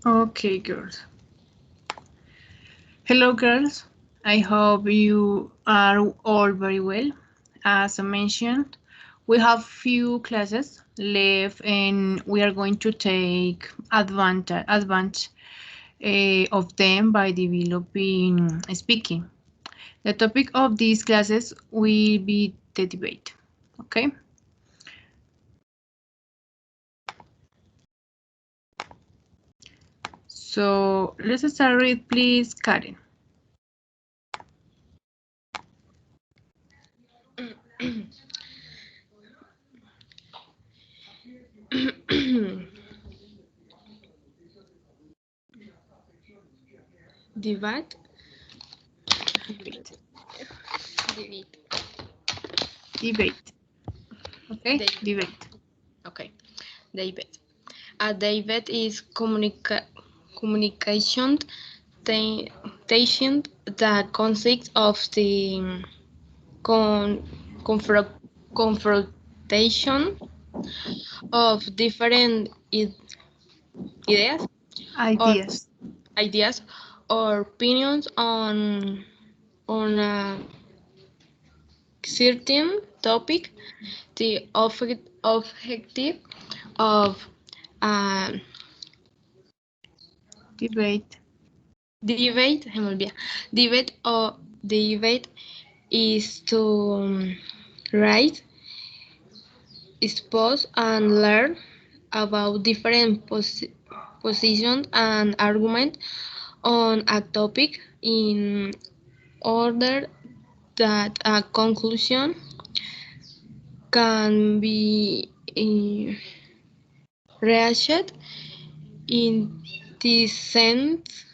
Okay, girls. Hello, girls. I hope you are all very well. As I mentioned, we have few classes left, and we are going to take advantage of them by developing speaking. The topic of these classes will be the debate. Okay. So let's start with, please, Karen. Debate. Debate. Debate. Debate. Okay. Debate. Debate. Okay. Debate. A debate is communication that consists of the con confront confrontation of different ideas or Ideas. ideas or opinions on a certain topic. The objective of a Debate. debate, se me olvida, debate is to write, expose, and learn about different positions and arguments on a topic in order that a conclusion can be reached. In this sense,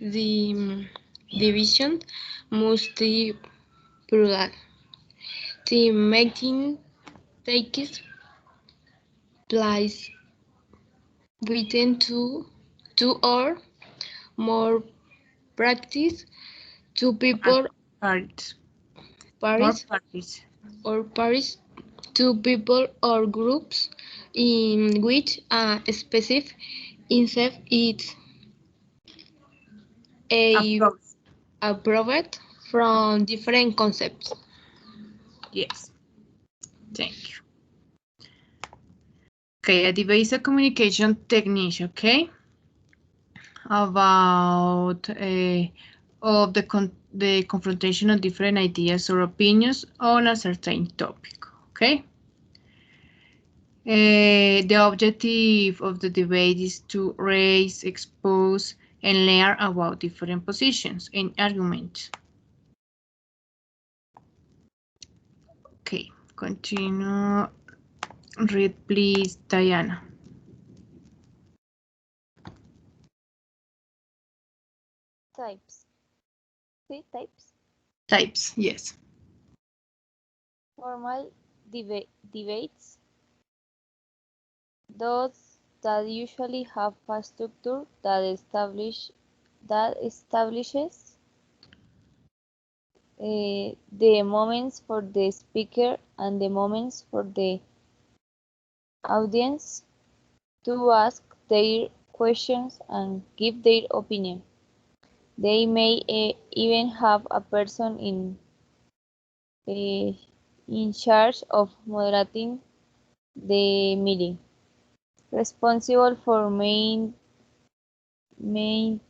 the division must be plural. The meeting takes place within two or more practice, two And people, parties. More paris parties. or paris, two people or groups in which a specific incept is a Approach. approved from different concepts. Yes. Thank you. Okay, a debate is a communication technique. Okay, about of the confrontation of different ideas or opinions on a certain topic. Okay. The objective of the debate is to raise, expose, and learn about different positions and arguments. Okay, continue. Read, please, Diana. Types. Three types. Types, yes. Formal debates. Those that usually have a structure that establishes the moments for the speaker and the moments for the audience to ask their questions and give their opinion. They may even have a person uh, in charge of moderating the meeting, responsible for main, main,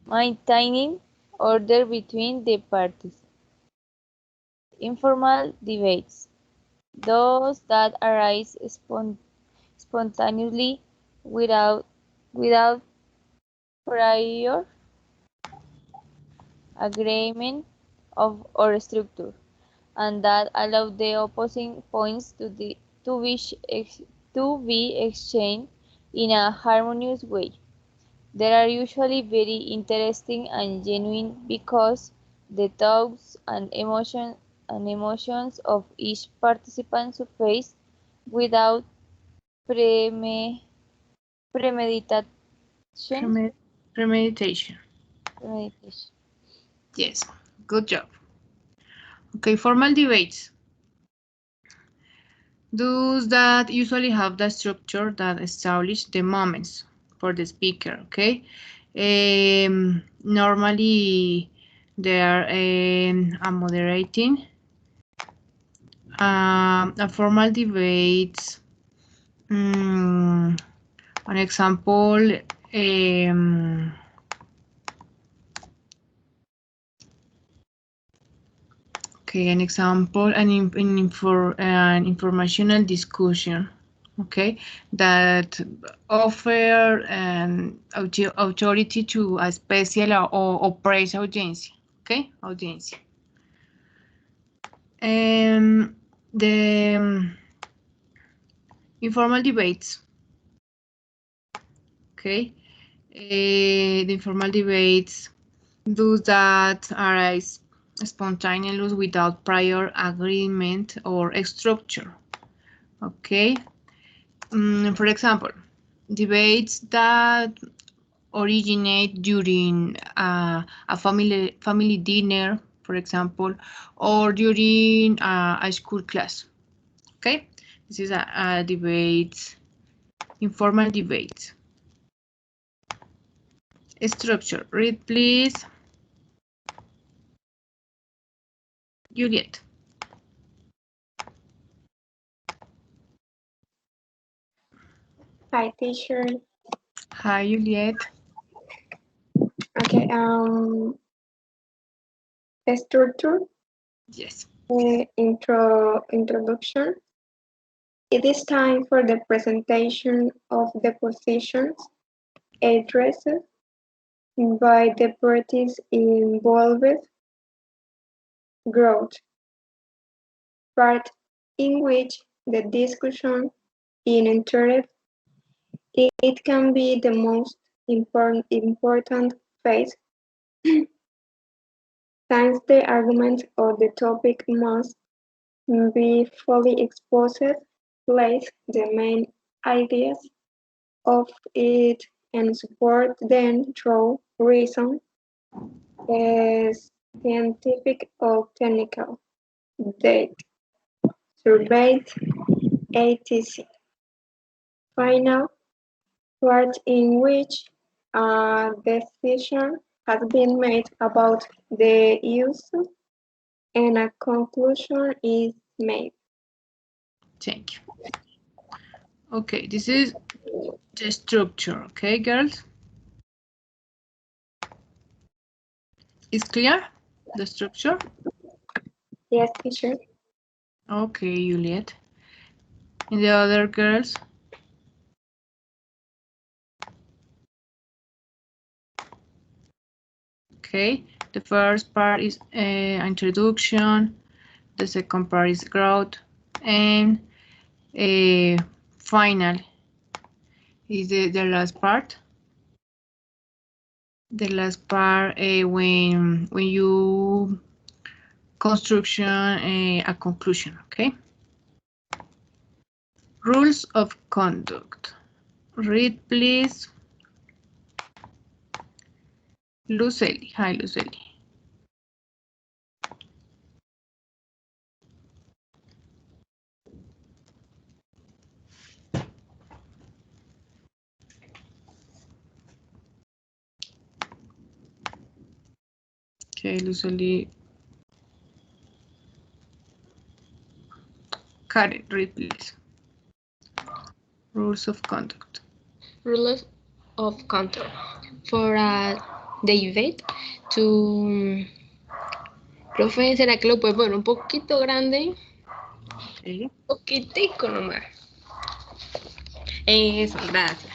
maintaining order between the parties. Informal debates, those that arise spontaneously without prior agreement of or structure, and that allow the opposing points to be exchanged in a harmonious way. They are usually very interesting and genuine because the thoughts and emotions of each participant surface without preme, premeditation. Premeditation. Premeditation. Yes, good job. Okay, formal debates. Those that usually have the structure that establish the moments for the speaker, okay? Normally, they are moderating. A formal debates. An example. Okay, an example, an informational discussion, okay, that offer an authority to a special or press audience, okay, audience. The informal debates, okay, the informal debates, those that arise spontaneous without prior agreement or structure. Okay. For example, debates that originate during a family dinner, for example, or during a school class. Okay. This is a debate, informal debate. Structure. Read, please. Juliet. Hi, teacher. Hi, Juliet. Okay, structure. Yes. Introduction. It is time for the presentation of the positions addressed by the parties involved. Growth. Part in which the discussion is entered. It can be the most important phase, since the argument of the topic must be fully exposed, place the main ideas of it, and support them through reason, scientific or technical, data, survey, etc. Final part in which a decision has been made about the use and a conclusion is made. Thank you. Okay, this is the structure, okay, girls? Is clear, the structure? Yes, teacher. Okay, Juliet. And the other girls? Okay, the first part is introduction, the second part is growth, and final is the last part. The last part when you construction a conclusion, okay? Rules of conduct. Read, please. Lucely. Hi, Lucely. Okay, Lucely. Karen, read, please. Rules of conduct. Rules of conduct for a debate to... Profe, ¿será que lo puede poner un poquito grande? Okay. Un poquitico nomás. Eso, gracias.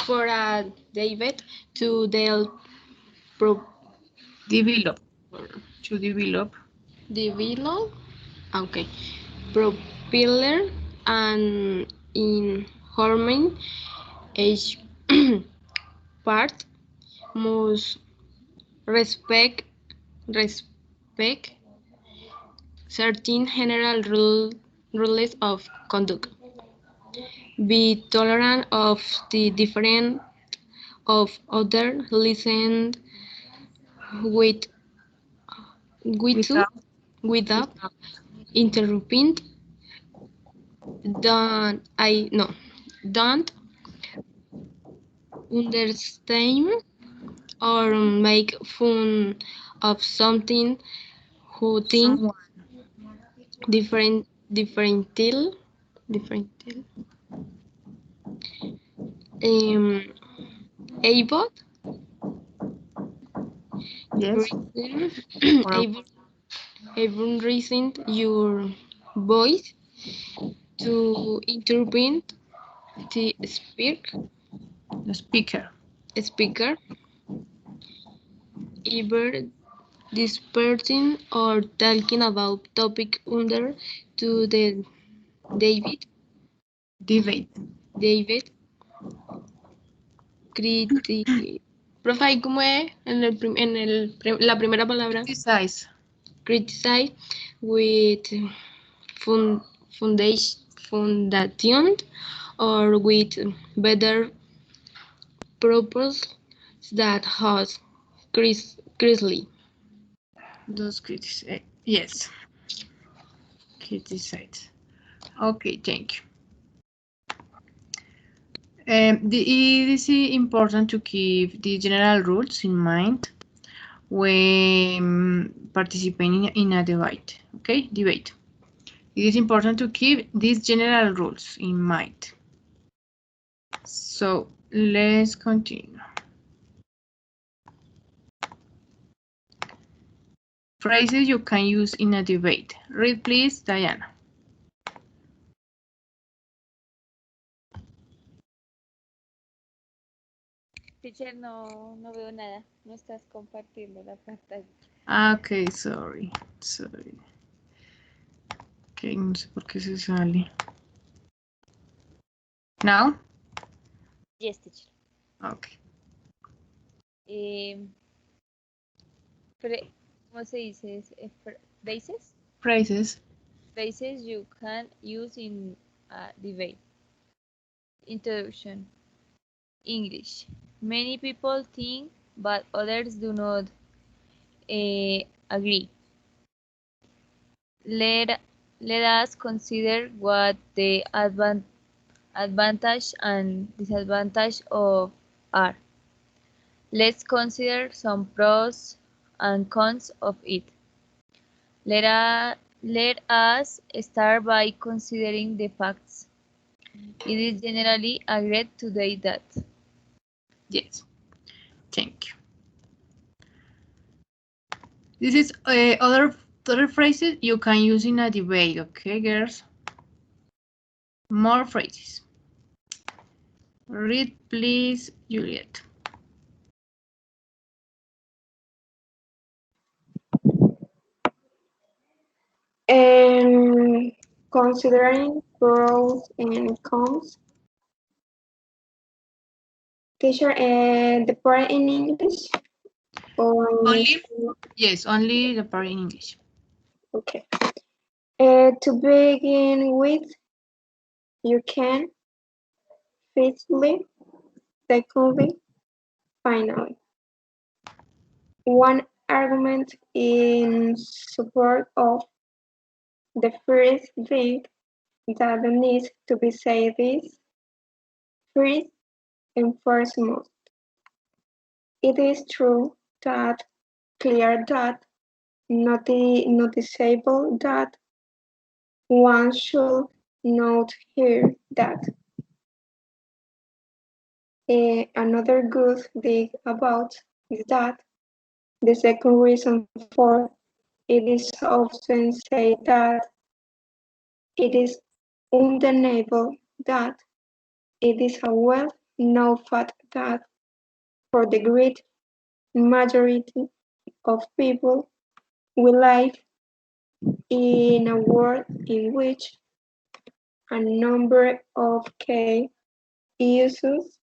For a debate to develop. To develop. Develop. Okay. Propeller and in harmony each part must respect certain general rules of conduct. Be tolerant of the different of other, listen without interrupting. Don't understand or make fun of something who think Someone. different um able Yes. reason Or able reason your voice to interpret the the speaker. speaker either dispersing or talking about topic under to the David Debate. David criti profe ¿ahí cómo es en la primera palabra Criticize. criticize with fun, foundation or with better purpose that has Chrisley. Those criticize. Yes. Criticize. Okay, thank you. It is important to keep the general rules in mind when participating in a debate. Okay, debate. It is important to keep these general rules in mind. So let's continue. Phrases you can use in a debate. Read please, Diana. Teacher, no veo nada. No estás compartiendo la pantalla. Okay, sorry. Okay, no sé por qué se sale. Now? Yes, teacher. Okay. ¿Cómo se dice? Phrases? Phrases. Phrases you can use in a debate. Introduction. English. Many people think, but others do not agree. Let us consider what the advantage and disadvantage of are. Let's consider some pros and cons of it. Let us start by considering the facts. It is generally agreed today that Yes. Thank you. This is other phrases you can use in a debate, okay, girls? More phrases. Read, please, Juliet. And considering pros and cons, teacher, the part in English or Only? Yes, only the part in English. okay. To begin with, you can. Firstly, secondly, finally. One argument in support of the first thing that needs to be said is first and foremost. It is true that, clear that, noticeable that, one should note here that. Another good thing about is that the second reason for it is often said that it is undeniable that it is a well-known fact that for the great majority of people, we live in a world in which a number of key issues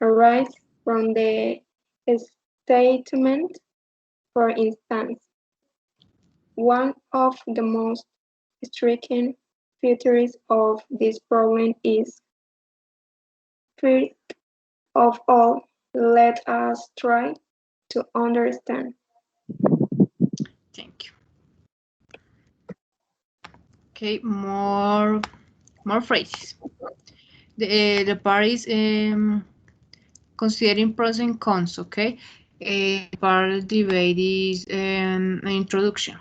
arise from the statement. For instance, one of the most striking features of this problem is, first of all, let us try to understand. Thank you. Okay, more phrases. The part is considering pros and cons, okay? Part of the debate is introduction.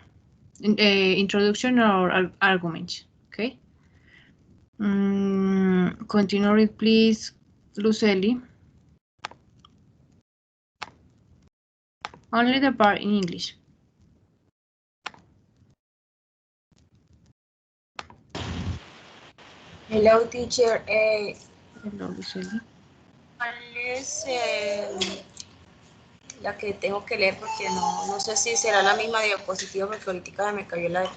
Introduction or argument, okay? Continue with, please, Luceli. Only the part in English. Hello, teacher. Hello, Luceli. ¿Cuál es la que tengo que leer? Porque no sé si será la misma diapositiva, porque ahorita me cayó la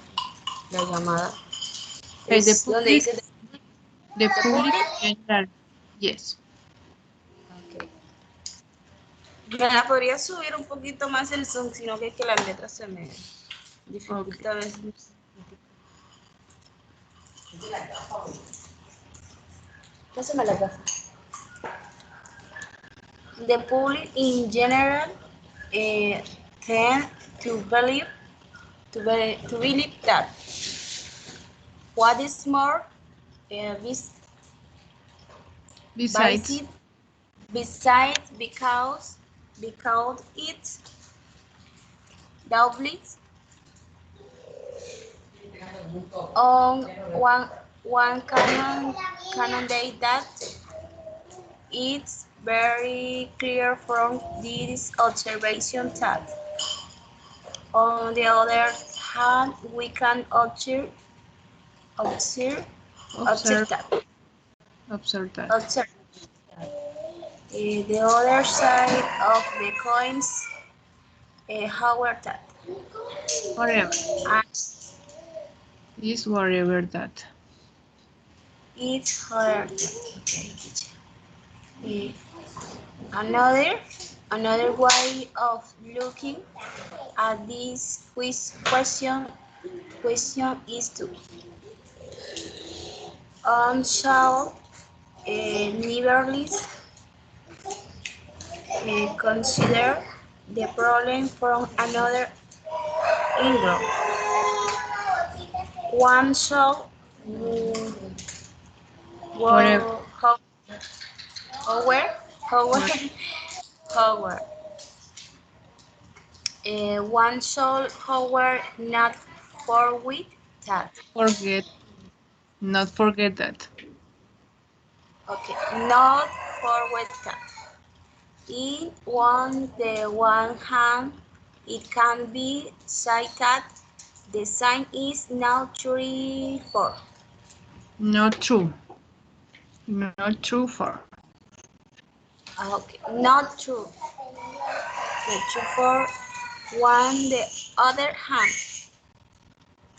llamada. Okay, Es donde dice... The public general. Yes. Okay. ¿Me la podría subir un poquito más el zoom? Sino que las letras se me dificulta a veces. Pásame la gafa. The public in general tend to believe that what is more Besides, because it's doubly on one canon day that it's very clear from this observation that on the other hand we can observe that. The other side of the coins, however that. whatever. Is whatever that. It's however that. Okay. Another way of looking at this question is to shall nevertheless consider the problem from another angle. One shall one shall, however, not forget that. Not forget that. Okay, not forget that. The one hand, it can be said that the sign is now true for. Not true. Not true for. Okay, not true. Not true for. On the other hand,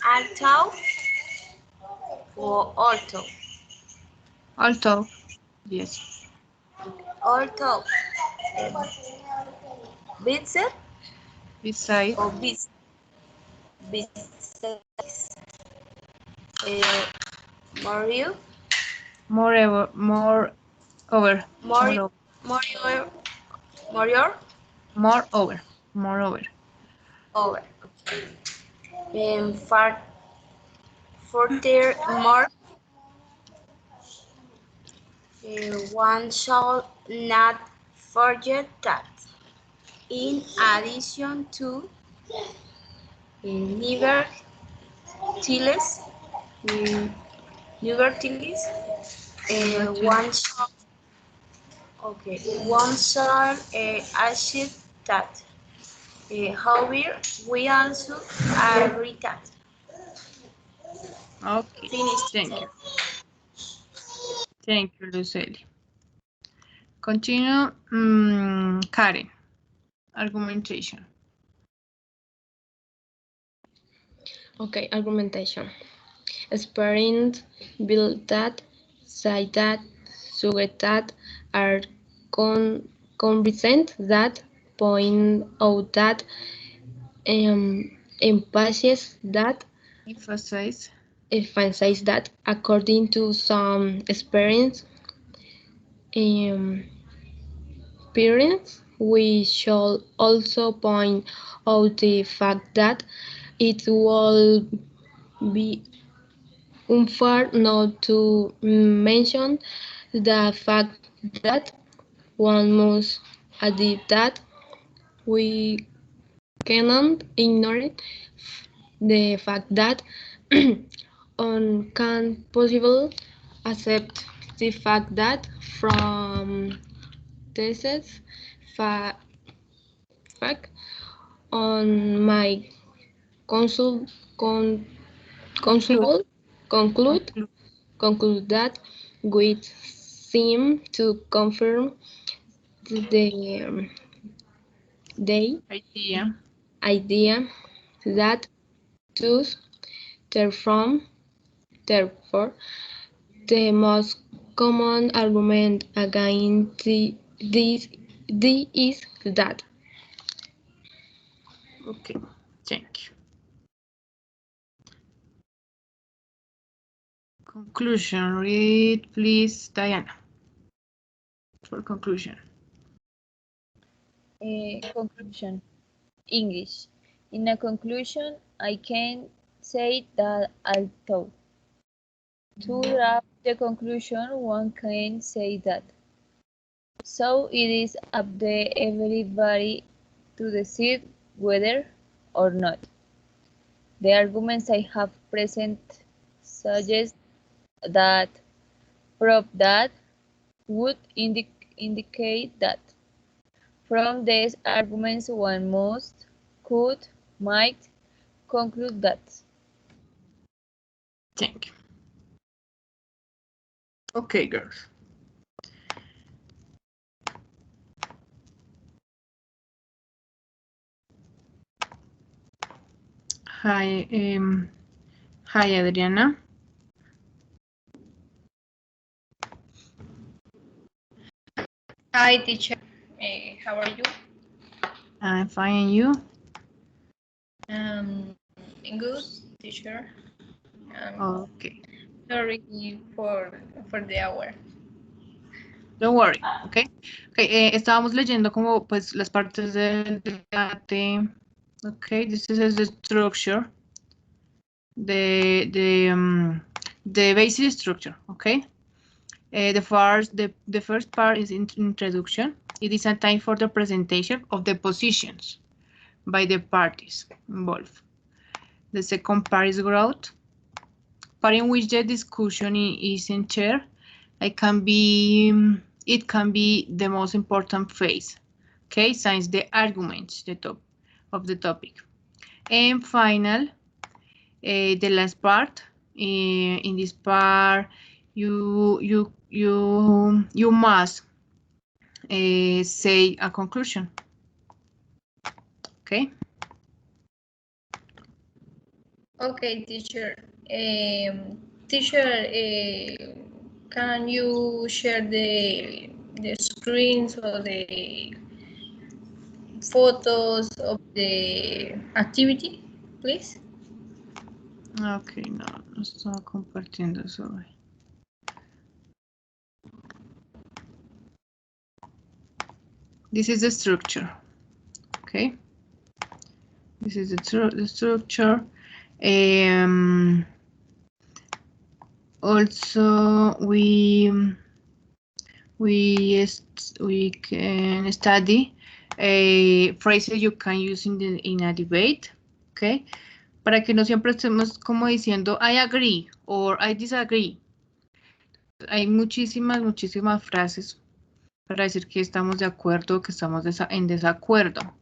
although or although. Although, yes. Although. Besides. Or besides. Moreover. Furthermore, one shall not forget that in addition to nevertheless, one shall achieve that. However, we also agree that. Okay. Finished. Thank you. Thank you, Luceli. Continue, Karen. Argumentation. Okay, argumentation. Experience, build that, say that, suggest that, are convinced that, point out that, emphasize that, according to some experience, we shall also point out the fact that it will be unfair not to mention the fact that one must admit that we cannot ignore the fact that on can possible accept the fact that from tests fact on my consul con, consul conclude that we seem to confirm the idea that thus therefore the most common argument against this is that. Okay, thank you. Conclusion, read please, Diana, for conclusion. Conclusion. English. In a conclusion, I can say that although to draft the conclusion, one can say that. So it is up to everybody to decide whether or not. The arguments I have present suggest that, prove that, would indicate that. From these arguments, one must, could, might conclude that. Thank you. Okay, girls. Hi, Adriana. Hi, teacher. How are you? I'm fine, and you? Good, teacher. Okay. Sorry for the hour. Don't worry, okay. Okay, estábamos leyendo como pues las partes del debate. Okay, this is the structure. The basic structure, okay. The first part is introduction. It is a time for the presentation of the positions by the parties involved. The second part is growth, part in which the discussion is in chair. It can be the most important phase, okay, since the arguments, the top of the topic. And final, the last part. In this part, you must say a conclusion. Okay. Okay, teacher. Teacher, can you share the screens or the photos of the activity, please? Okay, no estaba compartiendo eso hoy. This is the structure, okay? This is the structure. Also, we can study phrases you can use in a debate, okay? Para que no siempre estemos como diciendo I agree or I disagree. Hay muchísimas frases para decir que estamos de acuerdo, que estamos en desacuerdo.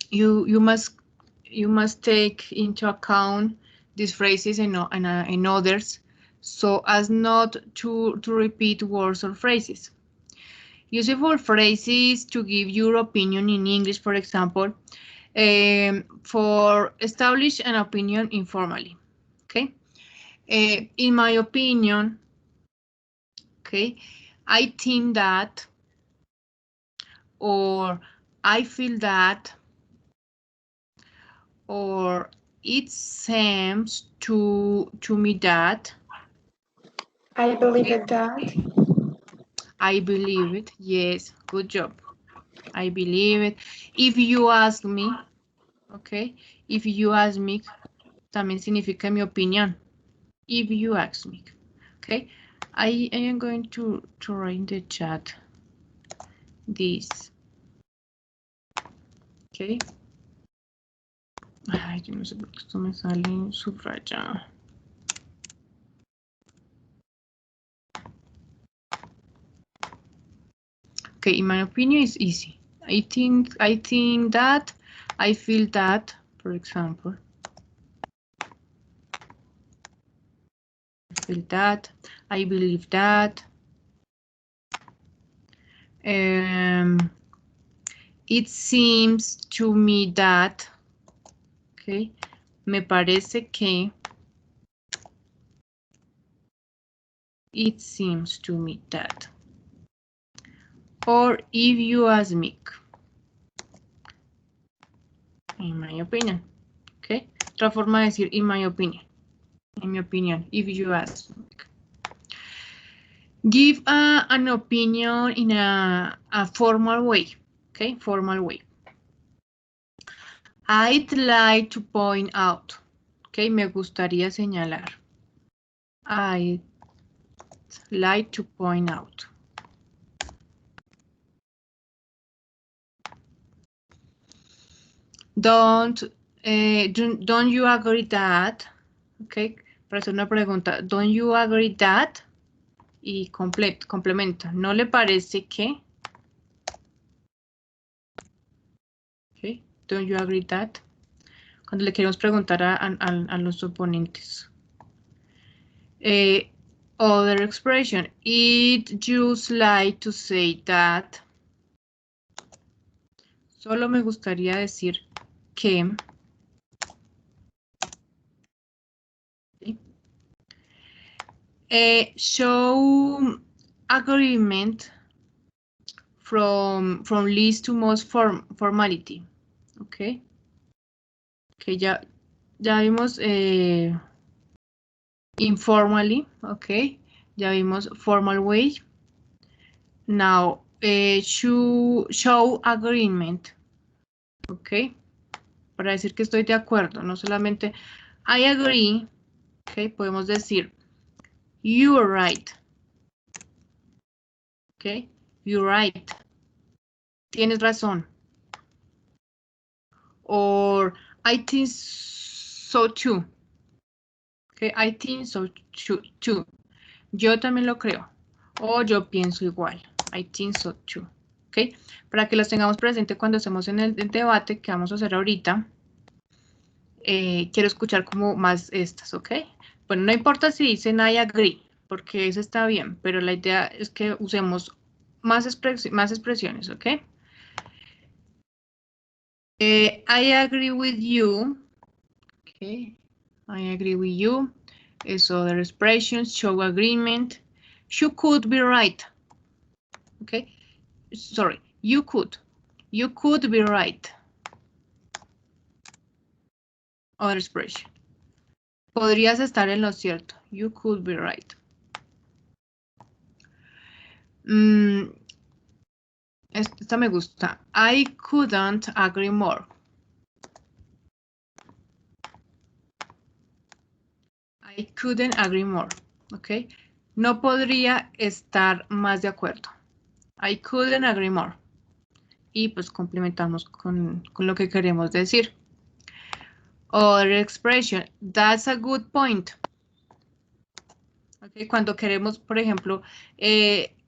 You must take into account these phrases and others, so as not to repeat words or phrases. Useful phrases to give your opinion in English, for example, for establish an opinion informally. Okay, in my opinion, okay, I think that, or I feel that, or it seems to me that. I believe it that. I believe it. Yes, good job. I believe it. If you ask me, okay, if you ask me, también significa mi opinión. If you ask me, okay. I am going to write in the chat this. Okay. Ay, yo no sé por qué esto me sale subrayado. Okay, in my opinion, it's easy. I think that, I feel that, for example. I feel that, I believe that. It seems to me that, okay, me parece que, it seems to me that. Or if you ask me, in my opinion, okay. Otra forma de decir in my opinion, en mi opinión, if you ask me. Give an opinion in a formal way, okay, formal way. I'd like to point out, okay, me gustaría señalar. I'd like to point out. Don't you agree that, okay, para hacer una pregunta, don't you agree that, y complementa, ¿no le parece que? Okay, don't you agree that? Cuando le queremos preguntar a los oponentes. Other expression, it just like to say that. Solo me gustaría decir que. Show agreement from least to most formality. Okay. Okay, ya vimos informally. Okay. Ya vimos formal way. Now, show agreement. Okay. Para decir que estoy de acuerdo, no solamente I agree. Okay, podemos decir you're right. Okay, you're right. Tienes razón. Or I think so too. Okay, I think so too. Yo también lo creo. O yo pienso igual. I think so too. Okay, para que los tengamos presente cuando estemos en el debate que vamos a hacer ahorita. Quiero escuchar como más estas, ¿ok? Bueno, no importa si dicen I agree, porque eso está bien, pero la idea es que usemos más expresiones, ¿ok? I agree with you. Okay, I agree with you. Is other expressions, show agreement. You could be right. Okay, sorry, you could be right. Other expression. Podrías estar en lo cierto. You could be right. Esta me gusta. I couldn't agree more. I couldn't agree more. Ok. No podría estar más de acuerdo. I couldn't agree more. Y pues complementamos con lo que queremos decir. Other expression. That's a good point. Okay. Cuando queremos, por ejemplo,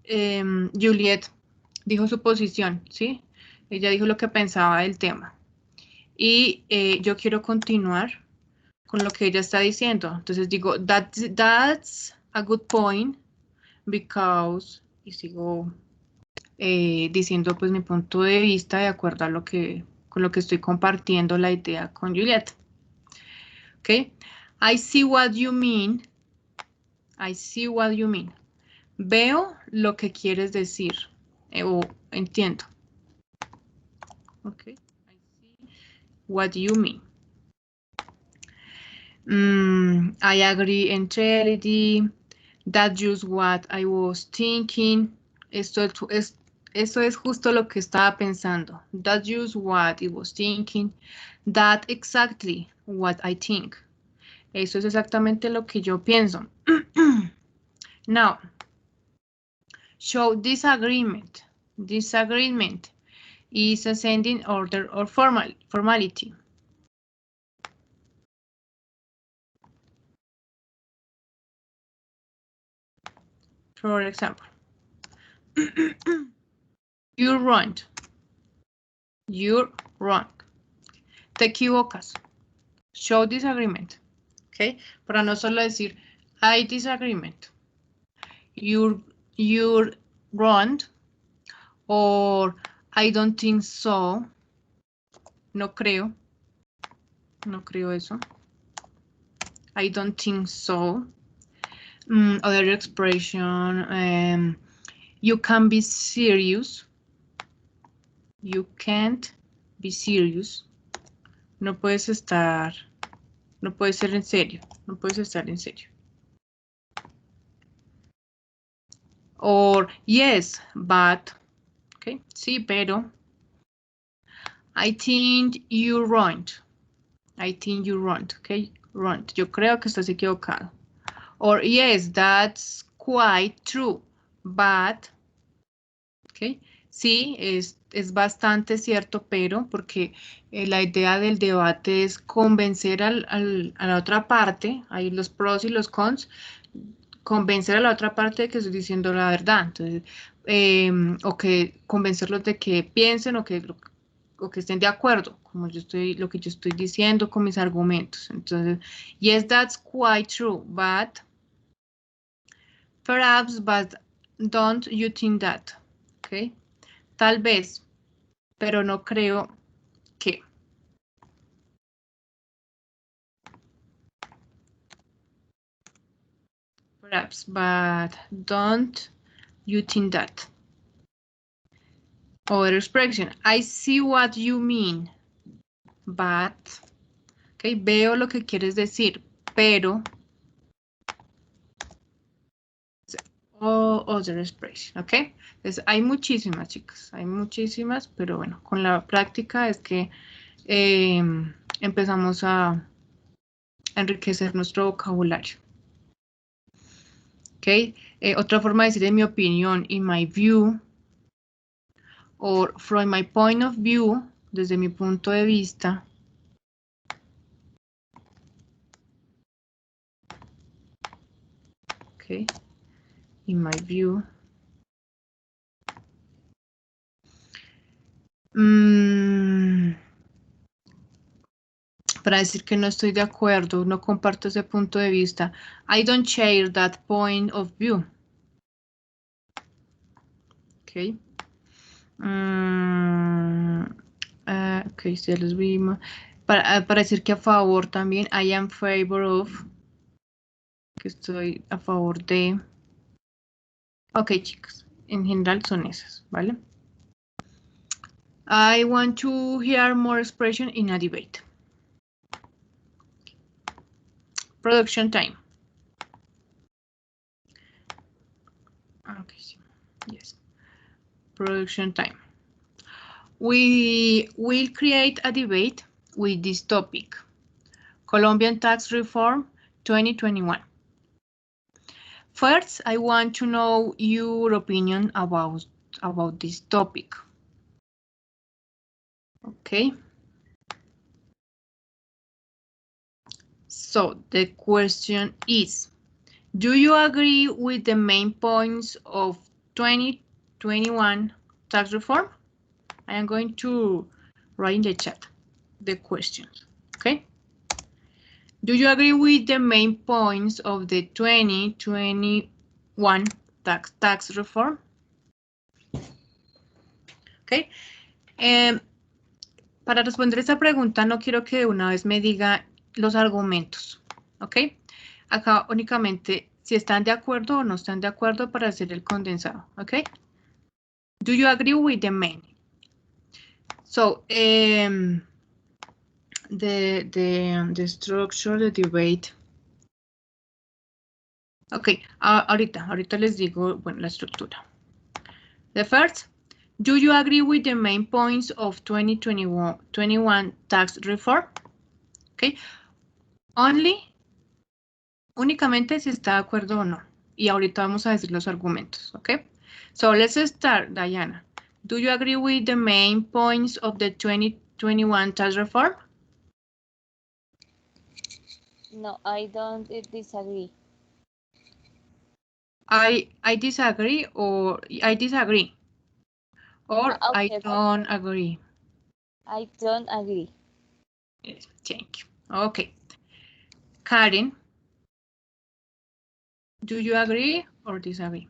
Juliet dijo su posición, ¿sí? Ella dijo lo que pensaba del tema. Y yo quiero continuar con lo que ella está diciendo. Entonces digo, that's a good point, because, y sigo diciendo pues mi punto de vista de acuerdo a con lo que estoy compartiendo la idea con Juliet. Ok, I see what you mean. I see what you mean. Veo lo que quieres decir, o entiendo. Ok, I see what you mean. I agree entirely. That's just what I was thinking. Eso es justo lo que estaba pensando. That's just what I was thinking. That's exactly what I think. Eso es exactamente lo que yo pienso. Now, show disagreement. Disagreement is ascending order or formality. For example, you're wrong. You're wrong. Te equivocas. Show disagreement. Okay, para no solo decir hay disagreement. You're wrong. Or I don't think so. No creo. No creo eso. I don't think so. Other expression. You can be serious. You can't be serious. No puedes estar. No puedes ser en serio. No puedes estar en serio. Or yes, but. Okay. Sí, pero. I think you're wrong. I think you're wrong. Okay. Wrong. Yo creo que estás equivocado. Or yes, that's quite true. But. Okay. Sí, es bastante cierto, pero porque la idea del debate es convencer a la otra parte, hay los pros y los cons, convencer a la otra parte de que estoy diciendo la verdad, entonces, o que convencerlos de que piensen o que estén de acuerdo, como lo que yo estoy diciendo con mis argumentos. Entonces, yes, that's quite true, but perhaps, but don't you think that, okay? Tal vez, pero no creo que. Perhaps, but don't you think that. Other expression. I see what you mean, but. Okay, veo lo que quieres decir, pero. Other expression, ok. Entonces, hay muchísimas, chicas, hay muchísimas, pero bueno, con la práctica es que empezamos a enriquecer nuestro vocabulario. Ok, otra forma de decir en mi opinión, in my view, or from my point of view, desde mi punto de vista. Ok, in my view. Para decir que no estoy de acuerdo, no comparto ese punto de vista. I don't share that point of view. Ok. Ok, ya los vimos. Para decir que a favor también, I am favor of. Que estoy a favor de. Ok, chicas. En general son esas, ¿vale? I want to hear more expression in a debate. Production time. Okay, yes. Production time. We will create a debate with this topic. Colombian Tax Reform 2021. First, I want to know your opinion about this topic. Okay. So the question is, do you agree with the main points of 2021 tax reform? I am going to write in the chat the questions, okay? Do you agree with the main points of the 2021 tax reform? Okay. Para responder esta pregunta no quiero que de una vez me diga los argumentos, ¿ok? Acá únicamente si están de acuerdo o no están de acuerdo para hacer el condensado, ¿ok? Do you agree with the main? So, the structure, the debate. Ok, ahorita les digo, bueno, la estructura. The first, do you agree with the main points of 2021 tax reform? Ok, únicamente si está de acuerdo o no. Y ahorita vamos a decir los argumentos, ok. So let's start, Diana. Do you agree with the main points of the 2021 tax reform? No, I don't disagree. I disagree or I disagree. Or I Okay. don't agree. I don't agree. Yes, thank you. Okay. Karen, do you agree or disagree?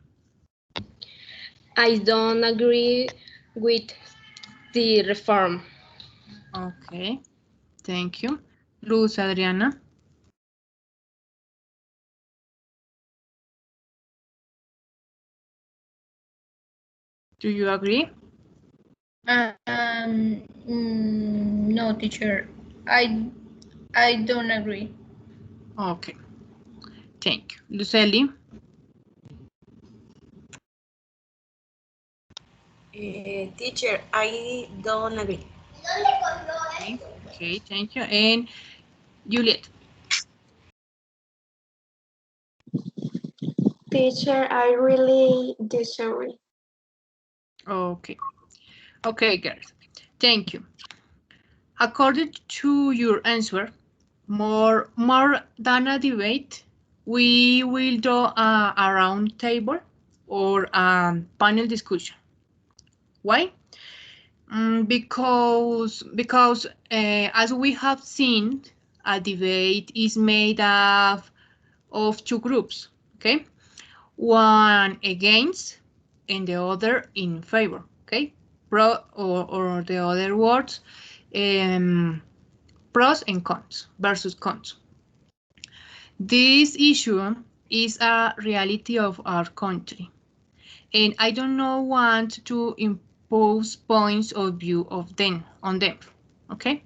I don't agree with the reform. Okay, thank you. Luz Adriana. Do you agree? No, teacher. I don't agree. Okay, thank you. Lucely. Teacher, I don't agree. Okay, thank you. And Juliet. Teacher, I really disagree. Okay. Okay, girls. Thank you. According to your answer, more than a debate, we will do a round table or a panel discussion. Why? Because as we have seen, a debate is made of two groups, okay? One against and the other in favor, okay? Pro or the other words, pros and cons versus cons. This issue is a reality of our country, and I don't want to impose points of view on them, okay?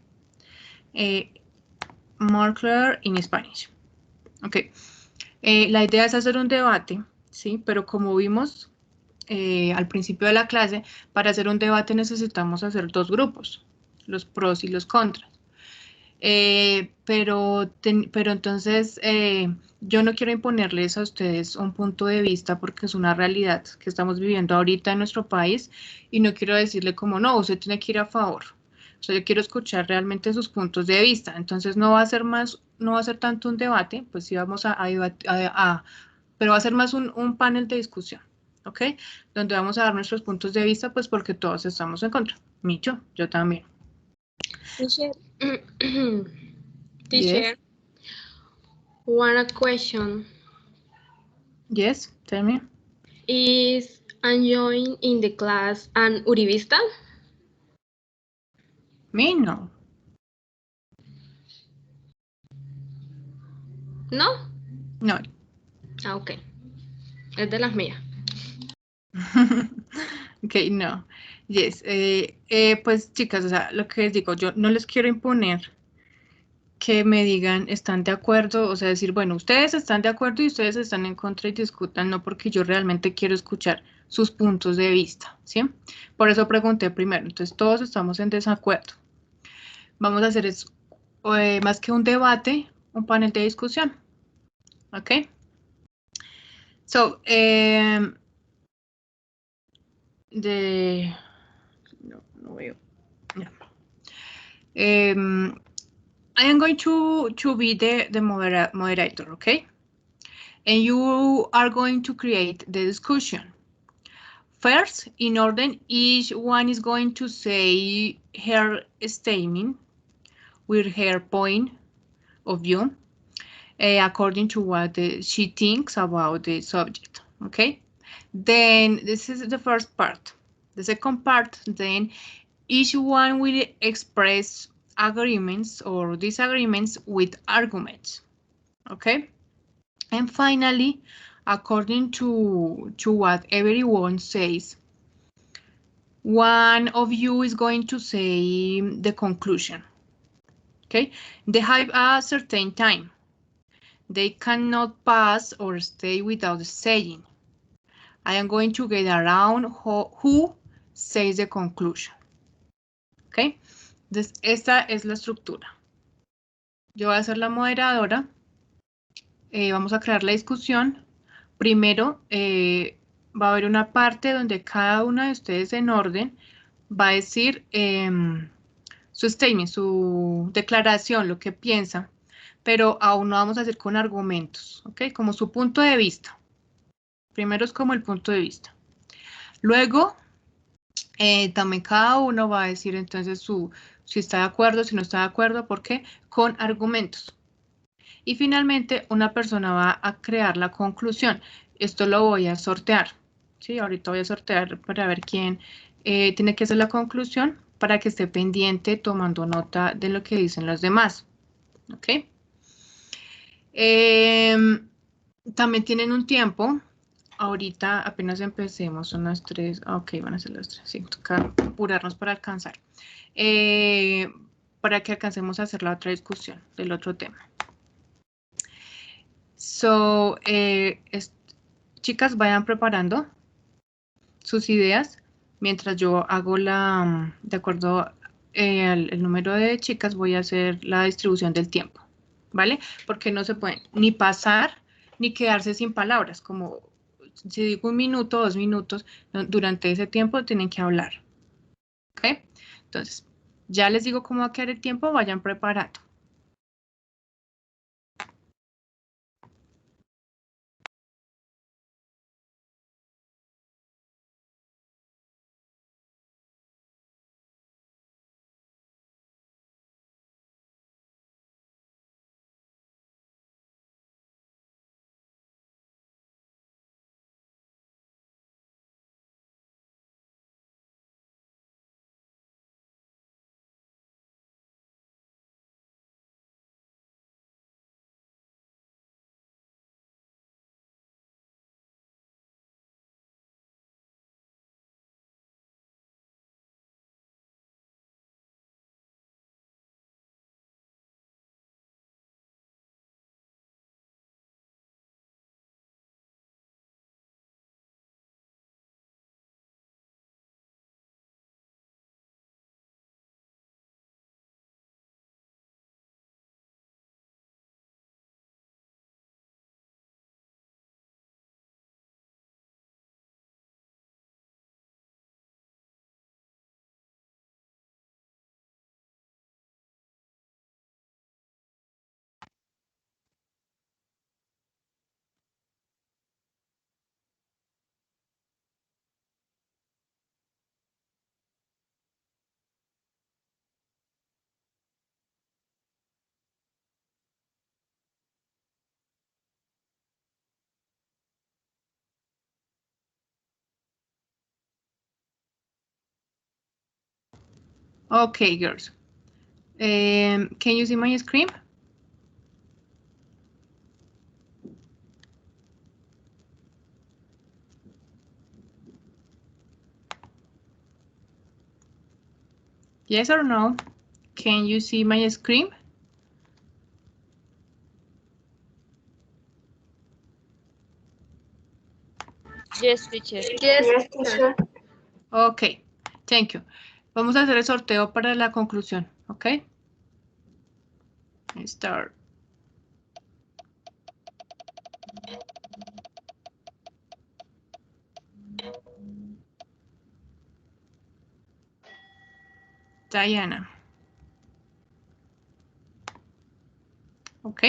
More clear in Spanish. Okay. La idea es hacer un debate, ¿sí? Pero como vimos al principio de la clase, para hacer un debate necesitamos hacer dos grupos, los pros y los contras. Pero entonces yo no quiero imponerles a ustedes un punto de vista porque es una realidad que estamos viviendo ahorita en nuestro país y no quiero decirle como no, usted tiene que ir a favor. O sea, yo quiero escuchar realmente sus puntos de vista. Entonces no va a ser no va a ser tanto un debate, pues sí vamos pero va a ser más un panel de discusión, ¿ok? Donde vamos a dar nuestros puntos de vista, pues porque todos estamos en contra. Micho, yo también. Teacher, Yes. one question. Yes, tell me. Is enjoying in the class an Uribista? Me, no. No? No. Ah, ok. Es de las mías. Ok, no. Yes. Pues chicas, o sea, lo que les digo, yo no les quiero imponer que me digan están de acuerdo, o sea, decir, bueno, ustedes están de acuerdo y ustedes están en contra y discutan, no porque yo realmente quiero escuchar sus puntos de vista, ¿sí? Por eso pregunté primero, entonces todos estamos en desacuerdo. Vamos a hacer eso, más que un debate, un panel de discusión, ¿ok? So, no veo. Yeah. I am going to be the moderator, okay? And you are going to create the discussion. First, in order, each one is going to say her statement with her point of view, according to what she thinks about the subject, okay? Then this is the first part. The second part, then each one will express agreements or disagreements with arguments, okay? And finally, according to what everyone says, one of you is going to say the conclusion, okay? They have a certain time. They cannot pass or stay without saying. I am going to get around who says the conclusion. ¿Ok? Entonces, esta es la estructura. Yo voy a ser la moderadora. Vamos a crear la discusión. Primero, va a haber una parte donde cada una de ustedes en orden va a decir su statement, su declaración, lo que piensa, pero aún no vamos a hacer con argumentos, ¿ok? Como su punto de vista. Primero es como el punto de vista. Luego, también cada uno va a decir entonces si está de acuerdo, si no está de acuerdo, ¿por qué? Con argumentos. Y finalmente, una persona va a crear la conclusión. Esto lo voy a sortear. ¿Sí? Ahorita voy a sortear para ver quién tiene que hacer la conclusión para que esté pendiente tomando nota de lo que dicen los demás. ¿Ok? También tienen un tiempo. Ahorita apenas empecemos, son las 3. Ok, van a ser las 3. Sí, toca apurarnos para alcanzar. Para que alcancemos a hacer la otra discusión del otro tema. So, chicas, vayan preparando sus ideas mientras yo hago de acuerdo al el número de chicas, voy a hacer la distribución del tiempo, ¿vale? Porque no se pueden ni pasar ni quedarse sin palabras, como si digo 1 minuto, 2 minutos, durante ese tiempo tienen que hablar, ¿ok? Entonces, ya les digo cómo va a quedar el tiempo, vayan preparando. Okay, girls. Can you see my screen? Yes or no? Can you see my screen? Yes, teacher. Yes, teacher. Ok, thank you. Vamos a hacer el sorteo para la conclusión, ¿ok? Start. Diana. Ok.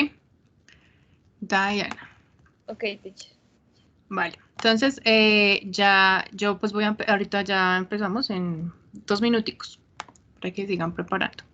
Diana. Ok, teacher. Vale. Entonces, ya yo pues voy a, ahorita ya empezamos en 2 minuticos para que sigan preparando.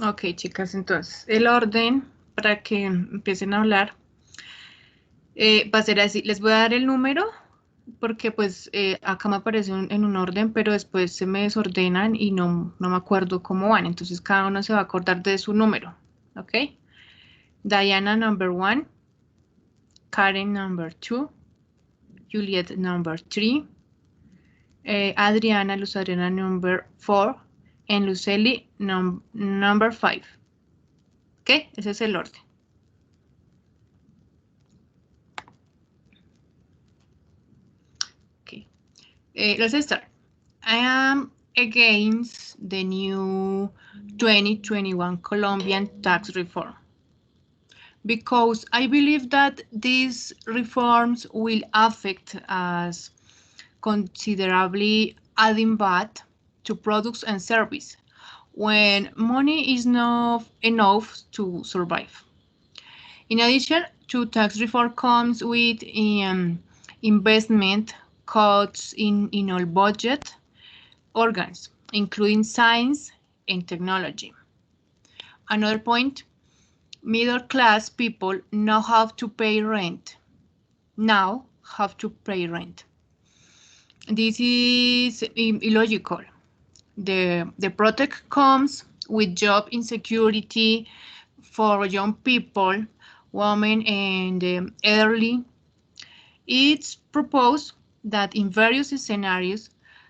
Ok, chicas, entonces el orden para que empiecen a hablar va a ser así. Les voy a dar el número porque pues acá me aparece en un orden, pero después se me desordenan y no me acuerdo cómo van. Entonces cada uno se va a acordar de su número. Ok. Diana number 1, Karen number 2, Juliet number 3, Adriana, Luz Adriana number 4, and Luceli number 5. Ok, ese es el orden. Okay. Let's start. I am against the new 2021 Colombian tax reform because I believe that these reforms will affect us considerably, adding VAT to products and service when money is not enough to survive. In addition to tax reform comes with investment cuts in all budget organs, including science and technology. Another point, middle class people now have to pay rent. This is illogical. The protect comes with job insecurity for young people, women, and elderly. It's proposed that in various scenarios,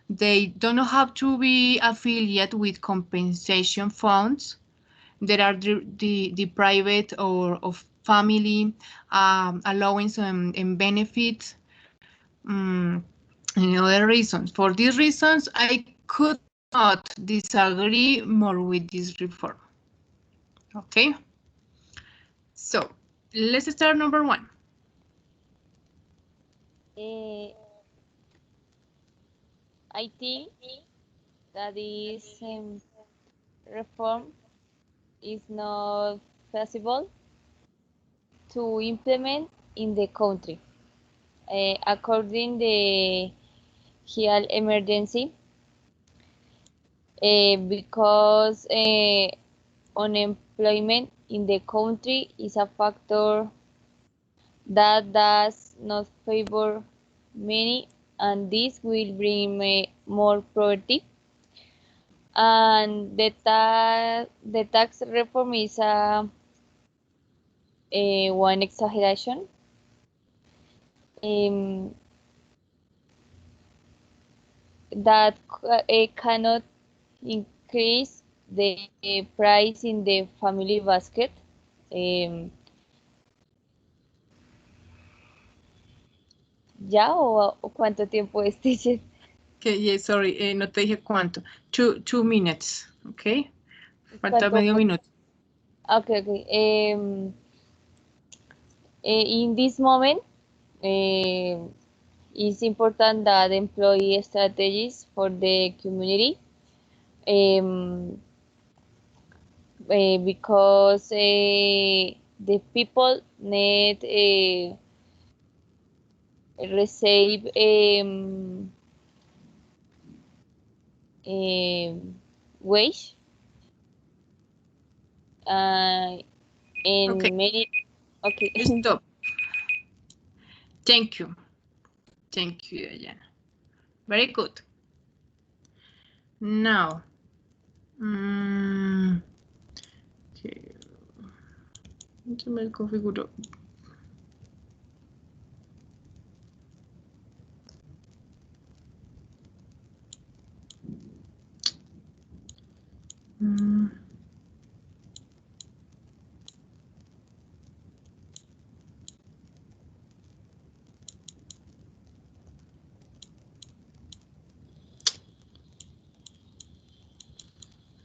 they don't have to be affiliated with compensation funds. There are the private or of family allowance and benefits and other reasons. For these reasons, I could not disagree more with this reform. Okay, so let's start number 1. I think that this reform is not feasible to implement in the country. According the health emergency, because unemployment in the country is a factor that does not favor many, and this will bring more poverty. And the tax reform is one exaggeration. That cannot increase the price in the family basket. ¿Ya o cuánto tiempo es, teacher? Okay, yeah, sorry, no te dije cuánto. 2 minutes, okay? Falta ¿Cuánto? medio minuto. Okay. In this moment, it's important that employee strategies for the community, because the people need receive wage in Okay. many. Okay. Stop. Thank you, Diana. Very good. Now, okay. Se me configuró.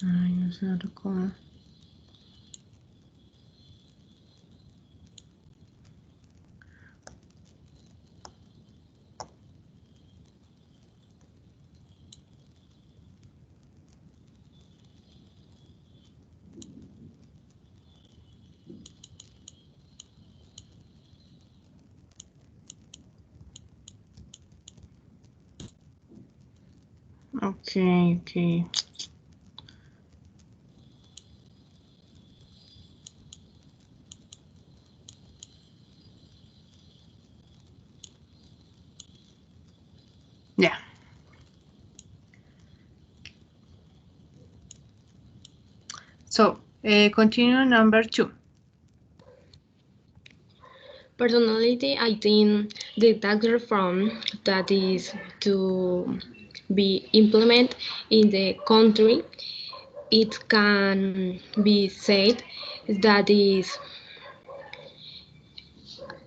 Ay, no sé ahora cómo. Okay. Continue number 2. Personality, I think the tax reform that is to be implemented in the country, it can be said that is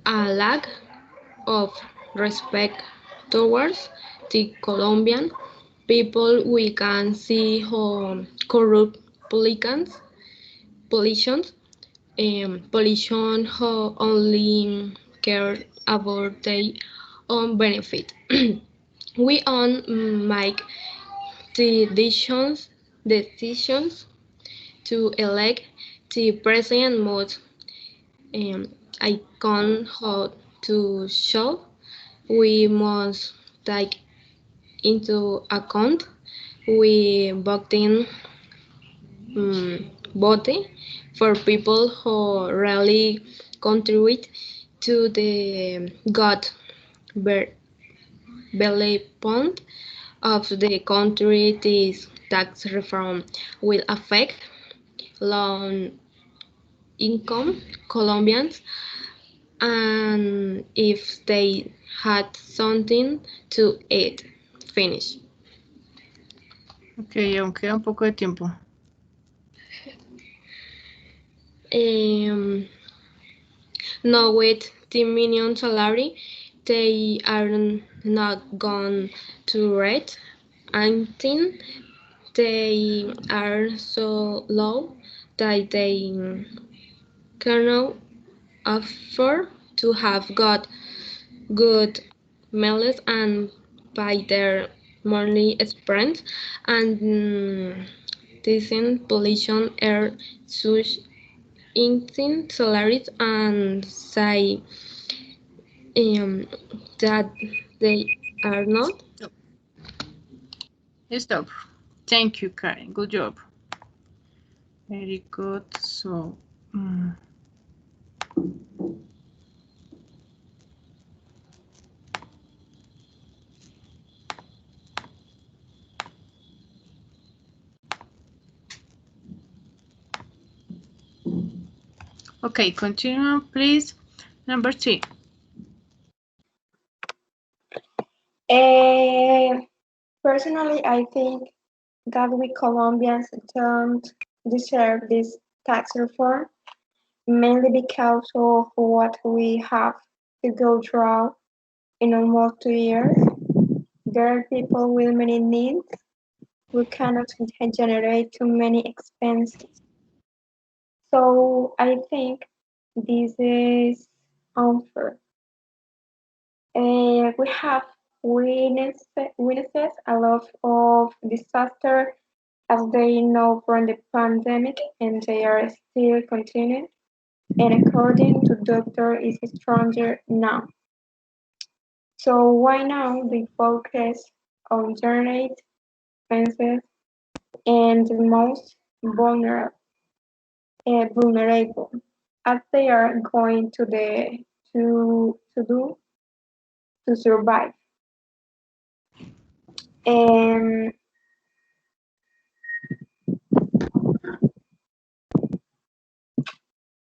a lack of respect towards the Colombian people. We can see how corrupt politicians politicians who only care about their own benefit. We own make decisions to elect the president must um, icon how to show. We must take into account we voting for people who really contribute to the good development of the country. This tax reform will affect low income Colombians, and if they had something to eat. Finish. Ok, aún queda un poco de tiempo. Now with the minimum salary, they are not going to rate anything. They are so low that they cannot afford to have got good meals and pay their monthly expense, and decent pollution are such insane salaries, and say that they are not. Stop. Thank you, Karen. Good job. Very good. So, okay, continue, please. Number 3. Personally, I think that we Colombians don't deserve this tax reform, mainly because of what we have to go through in almost 2 years. There are people with many needs. We cannot generate too many expenses. So I think this is unfair. We have witnessed a lot of disaster as they know from the pandemic, and they are still continuing. And according to doctor, is stronger now. So why now they focus on generate expenses and the most vulnerable, as they are going to do to survive. And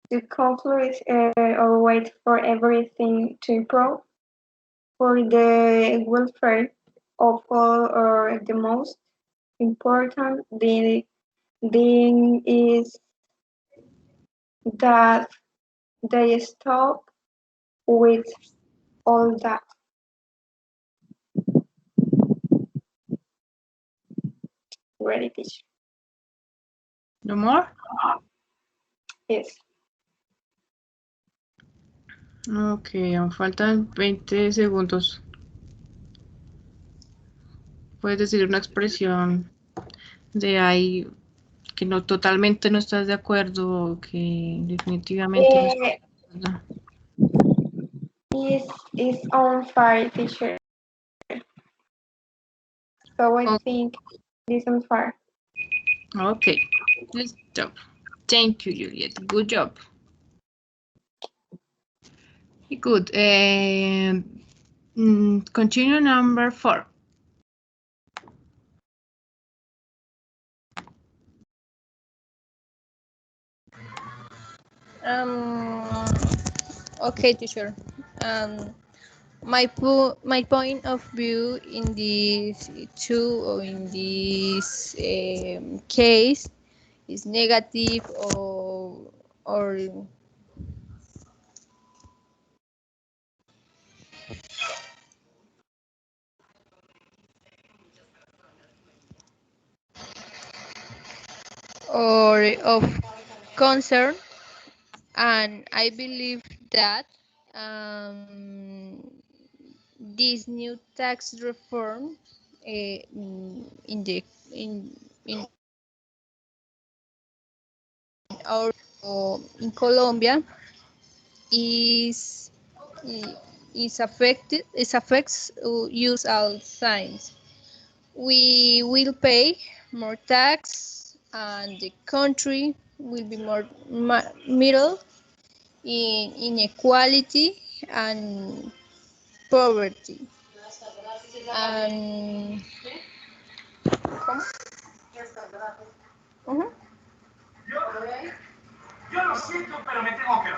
the conclude or wait for everything to improve for the welfare of all, or the most important thing is that they stop with all that. Ready, teacher? No more? Yes. Ok, aún faltan 20 segundos. Puedes decir una expresión de ahí que no totalmente no estás de acuerdo, que definitivamente no estás de acuerdo. Is on fire, teacher. So I think this on fire. Okay, let's stop. Thank you, Juliet. Good job. Good. Continue number 4. Okay, teacher. My point of view in this case is negative or of concern, and I believe that this new tax reform in the in our in Colombia is affects use all signs. We will pay more tax, and the country will be more middle in inequality and poverty. And ¿cómo? Ujú. Yo lo siento, pero me tengo que...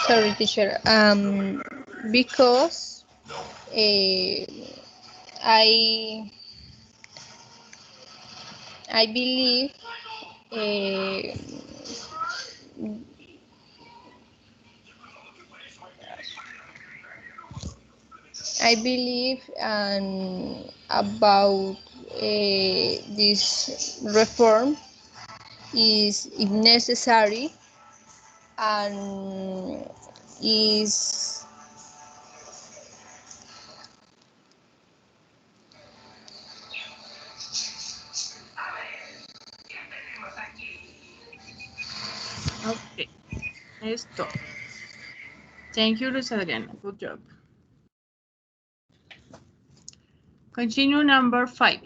Sorry, teacher. Because uh, I I believe uh, I believe about this reform is necessary and is Okay, stop. Thank you, Luis Adriana. Good job. Continue number 5.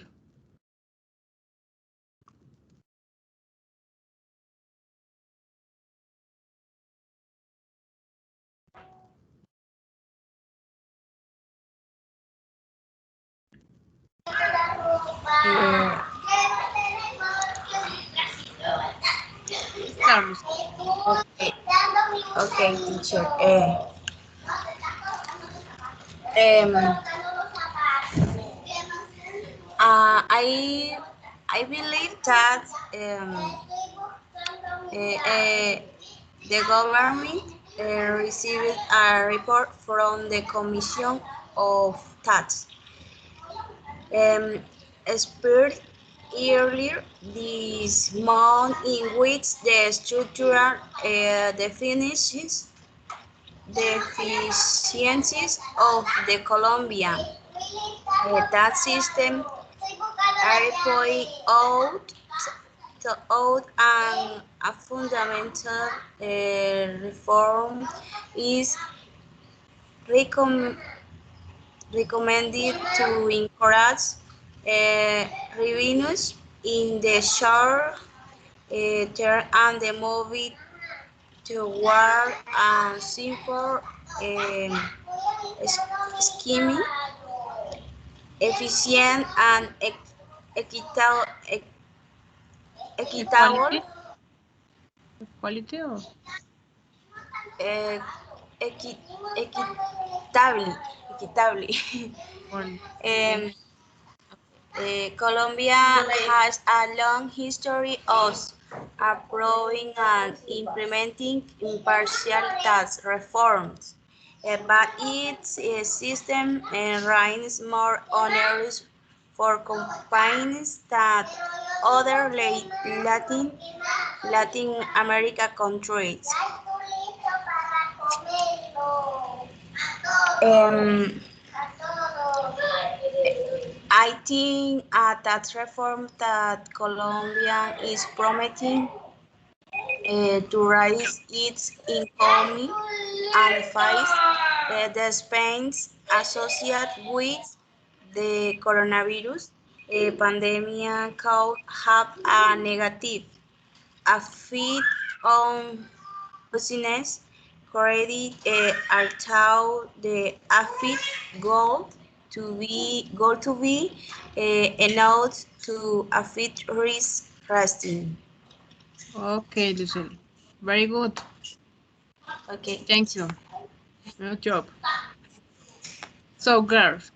Start, Luis. Okay, teacher. I believe that the government received a report from the Commission of Tax. Expired earlier this month, in which the structural deficiencies of the Colombian tax system are pointed out, and a fundamental reform is recommended to encourage revenues in the short term and the movie toward a simple scheme, efficient and equitable. Equality? Equality or? Equitable. Okay. Colombia has a long history of approving and implementing impartial tax reforms, but its system reigns more onerous for companies than other Latin America countries. I think a tax reform that Colombia is promoting to raise its income and face the expense associated with the coronavirus pandemic could have a negative effect on business credit, although the effect goes to be a note to affect risk rating. Okay, Lucely. Very good. Okay. Thank you. Good job. So, girls,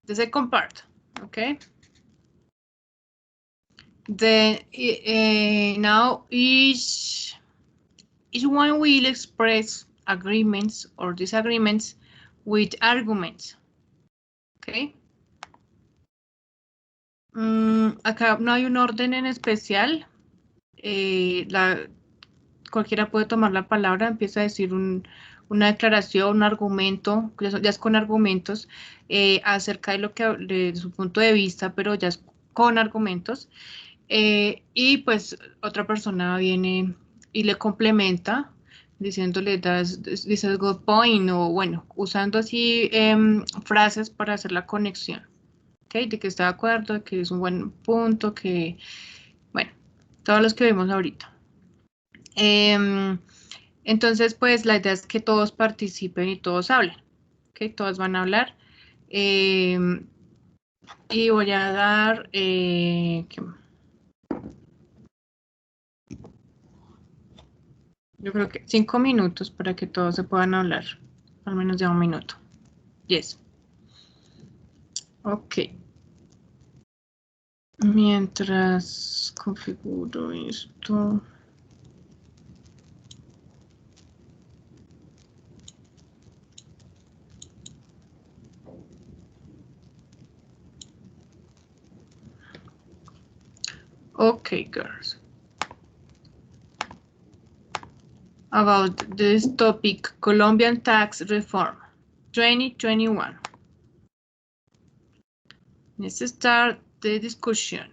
the second part, okay? Then now each one will express agreements or disagreements with arguments, okay? Acá no hay un orden en especial. Cualquiera puede tomar la palabra, empieza a decir una declaración, un argumento, ya es con argumentos acerca de lo que de su punto de vista, pero ya es con argumentos. Y pues otra persona viene y le complementa diciéndole, dices good point, o bueno, usando así frases para hacer la conexión, ¿ok? De que está de acuerdo, que es un buen punto, que, bueno, todos los que vimos ahorita. Entonces, pues la idea es que todos participen y todos hablen, ¿ok? Todos van a hablar. Y voy a dar... yo creo que 5 minutos para que todos se puedan hablar. Al menos ya un minuto. Yes. Ok. Mientras configuro esto. Okay, girls. About this topic, Colombian tax reform, 2021. Let's start the discussion.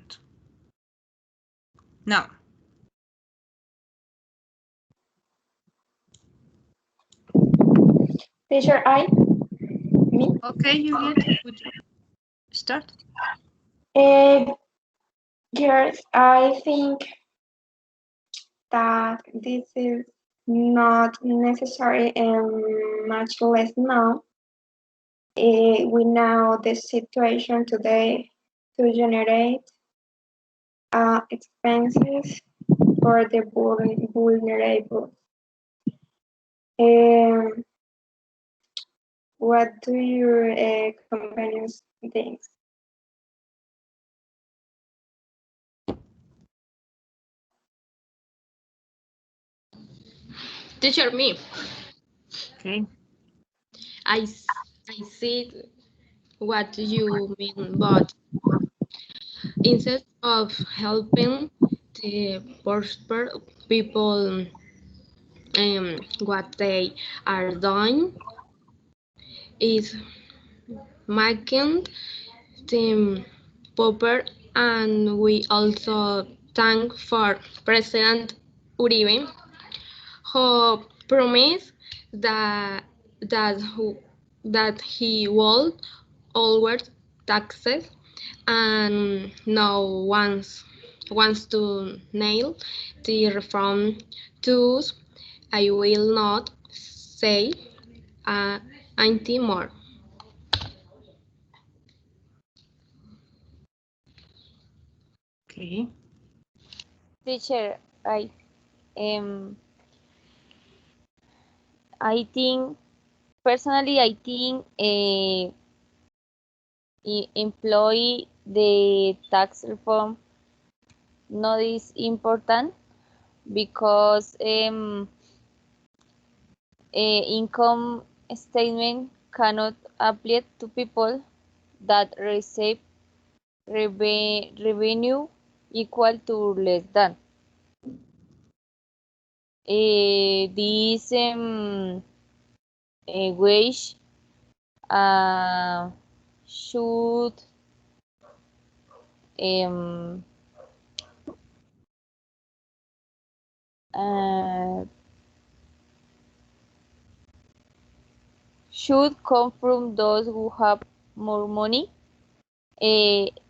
Now. Teacher, me? Okay, Juliet, would you start? Yes, I think that this is not necessary and much less now. We know the situation today to generate expenses for the vulnerable. What do your companions think? Teacher, me. Okay. I see what you mean, but instead of helping the poor people what they are doing is making them poorer, and we also thank for President Uribe, who promised that he would always taxes, and now wants to nail the reform. Thus, I will not say anything more. Okay. Teacher, I think personally, I think employee the tax reform not is important because income statement cannot apply to people that receive revenue equal to less than. This wage should should come from those who have more money,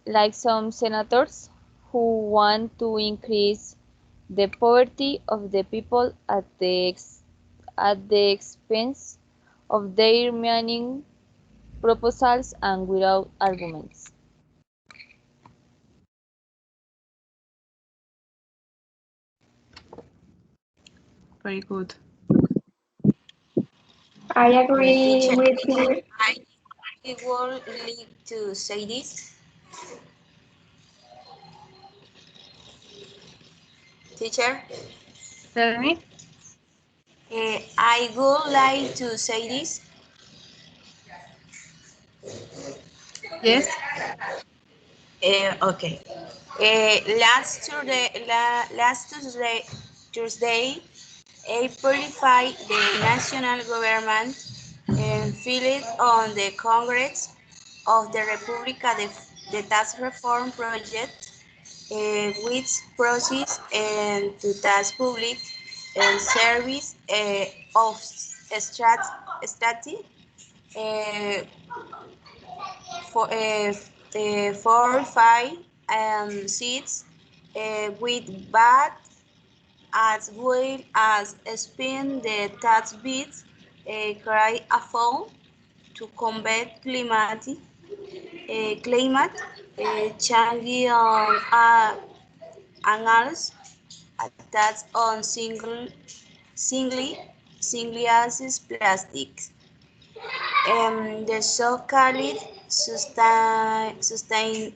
like some senators who want to increase the poverty of the people at the expense of their remaining proposals and without arguments. Very good. I agree Teacher, with you. I would like to say this. Teacher, Tell me. I would like to say this. Yes. Okay. Last Tuesday, April 5, the national government filed on the Congress of the Republic the tax reform project, which proceeds to tax public service of state uh, for 4 or 5 seats with VAT as well as spend the tax bids create a fund to combat climate change on annals attacks on single-use plastics. The so-called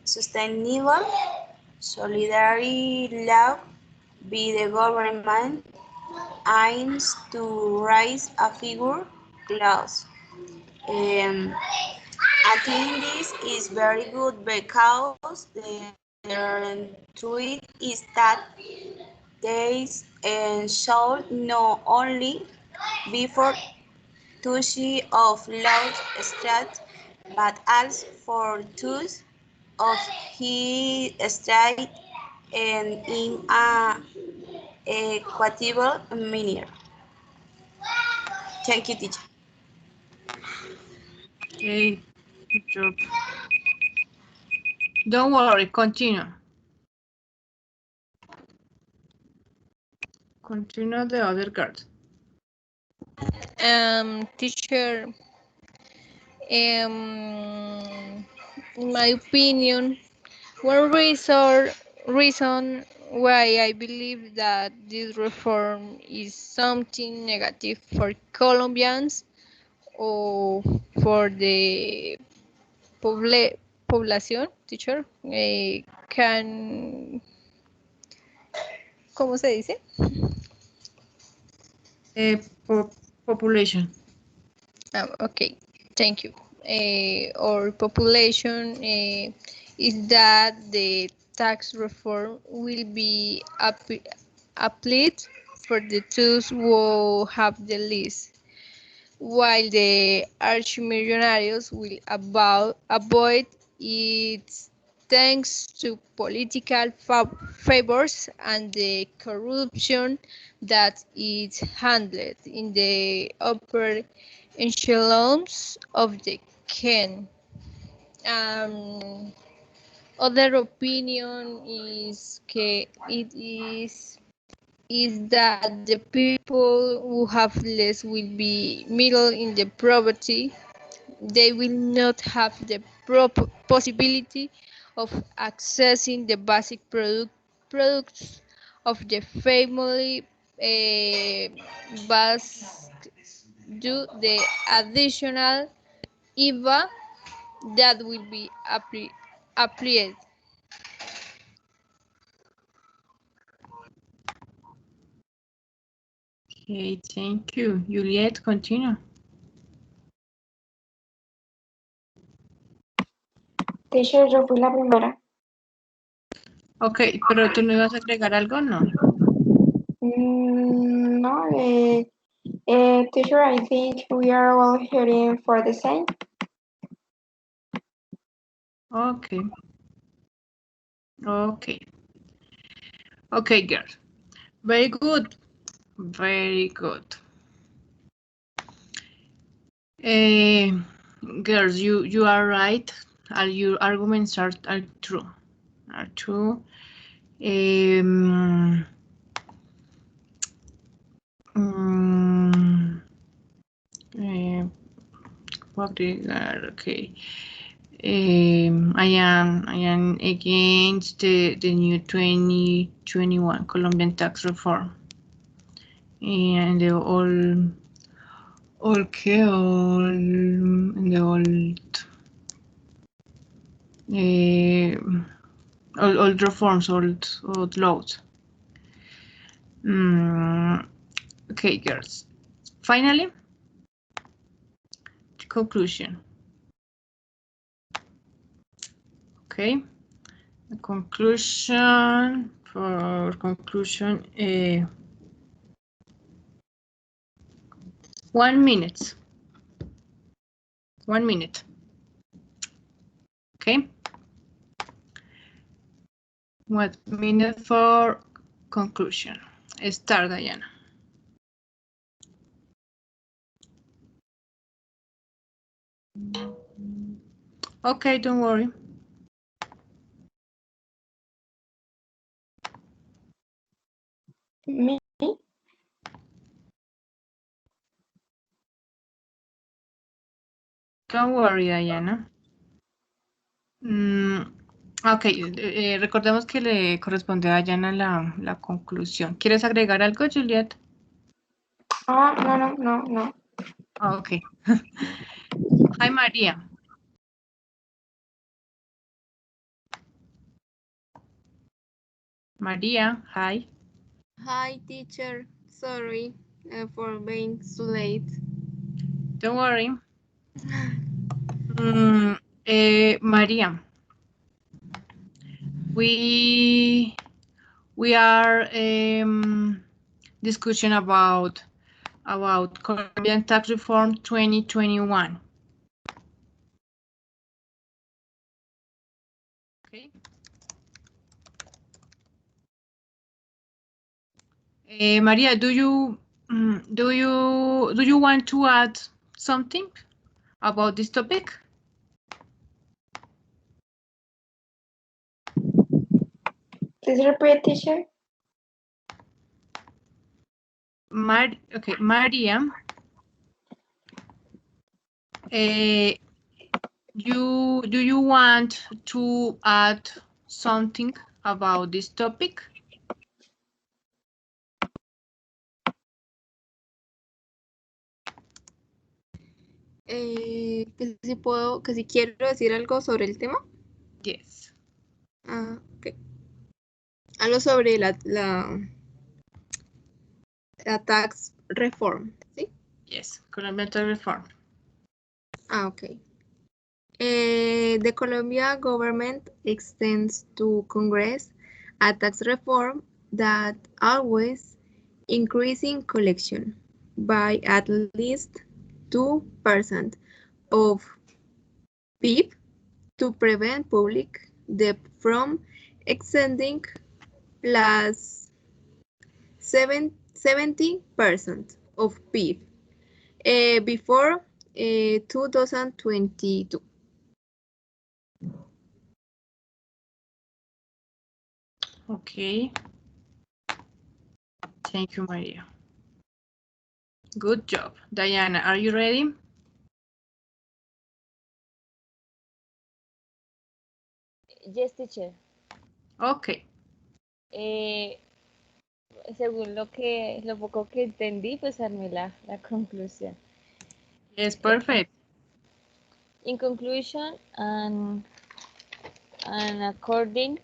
sustainable solidarity law by the government aims to raise a figure clause. I think this is very good because the truth is that they should not only be for touchy of Lord's Strat, but also for use of his state and in a equitable manner. Thank you, teacher. Okay. Good job. Don't worry. Continue. Continue the other cards. Teacher, in my opinion, one reason why I believe that this reform is something negative for Colombians or for the población, teacher, can, ¿cómo se dice? Population. Okay, thank you. Our population is that the tax reform will be applied for the those who have the least, while the archmillionaires will avoid it thanks to political favors and the corruption that is handled in the upper echelons of the Ken. Other opinion is that the people who have less will be middle in the poverty. They will not have the possibility of accessing the basic products of the family based due the additional IVA that will be applied. Okay, thank you. Juliet, continue. Teacher, yo fui la primera. Ok, pero tú no ibas a agregar algo, ¿no? No, teacher, I think we are all hearing for the same. Okay. Okay. Okay, girls. Very good. Very good. Girls, you are right. Your arguments are true. Are true. Okay. I am against the new 2021 Colombian tax reform. And the old reforms, old laws. Okay, girls. Finally, conclusion. Okay, the conclusion. For conclusion, 1 minute. 1 minute. Okay. 1 minute for conclusion. Start, Diana. Okay, don't worry. Me? Don't worry, Diana. Ok, recordemos que le corresponde a Diana la conclusión. ¿Quieres agregar algo, Juliet? No. Ok. Hi, María. María, hi. Hi, teacher. Sorry for being so late. Don't worry. María, we are discussion about Colombian tax reform 2021. Okay. Maria, do you want to add something about this topic? Please repeat, teacher. Okay, Maria. Do you want to add something about this topic? Que si quiero decir algo sobre el tema. Yes. Ok. Algo sobre la tax reform, ¿sí? Yes, Colombian tax reform. Okay. The Colombia government extends to Congress a tax reform that always increasing collection by at least 2% of PIB to prevent public debt from exceeding plus 70% of PIB before 2022. Okay. Thank you, Maria. Good job. Diana, are you ready? Yes, teacher. Okay. Según lo poco que entendí, pues armé la conclusión. Yes, perfect. In conclusion, and according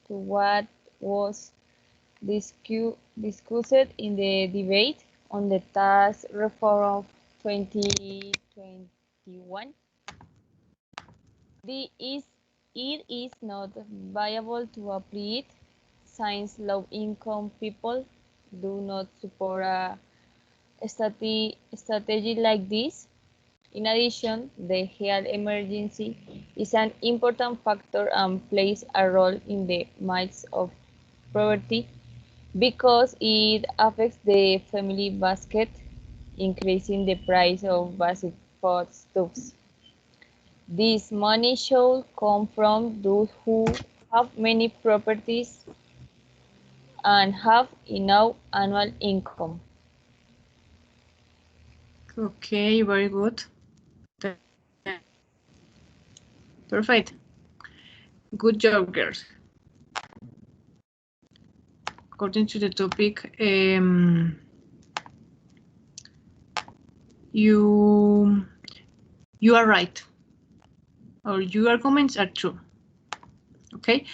to what was discussed in the debate on the tax reform of 2021, it is not viable to apply it since low-income people do not support a strategy like this. In addition, the health emergency is an important factor and plays a role in the midst of poverty because it affects the family basket, increasing the price of basic foodstuffs. This money should come from those who have many properties and have enough annual income. Okay, very good. Perfect. Good job, girls. According to the topic, you are right, or your arguments are true. Okay.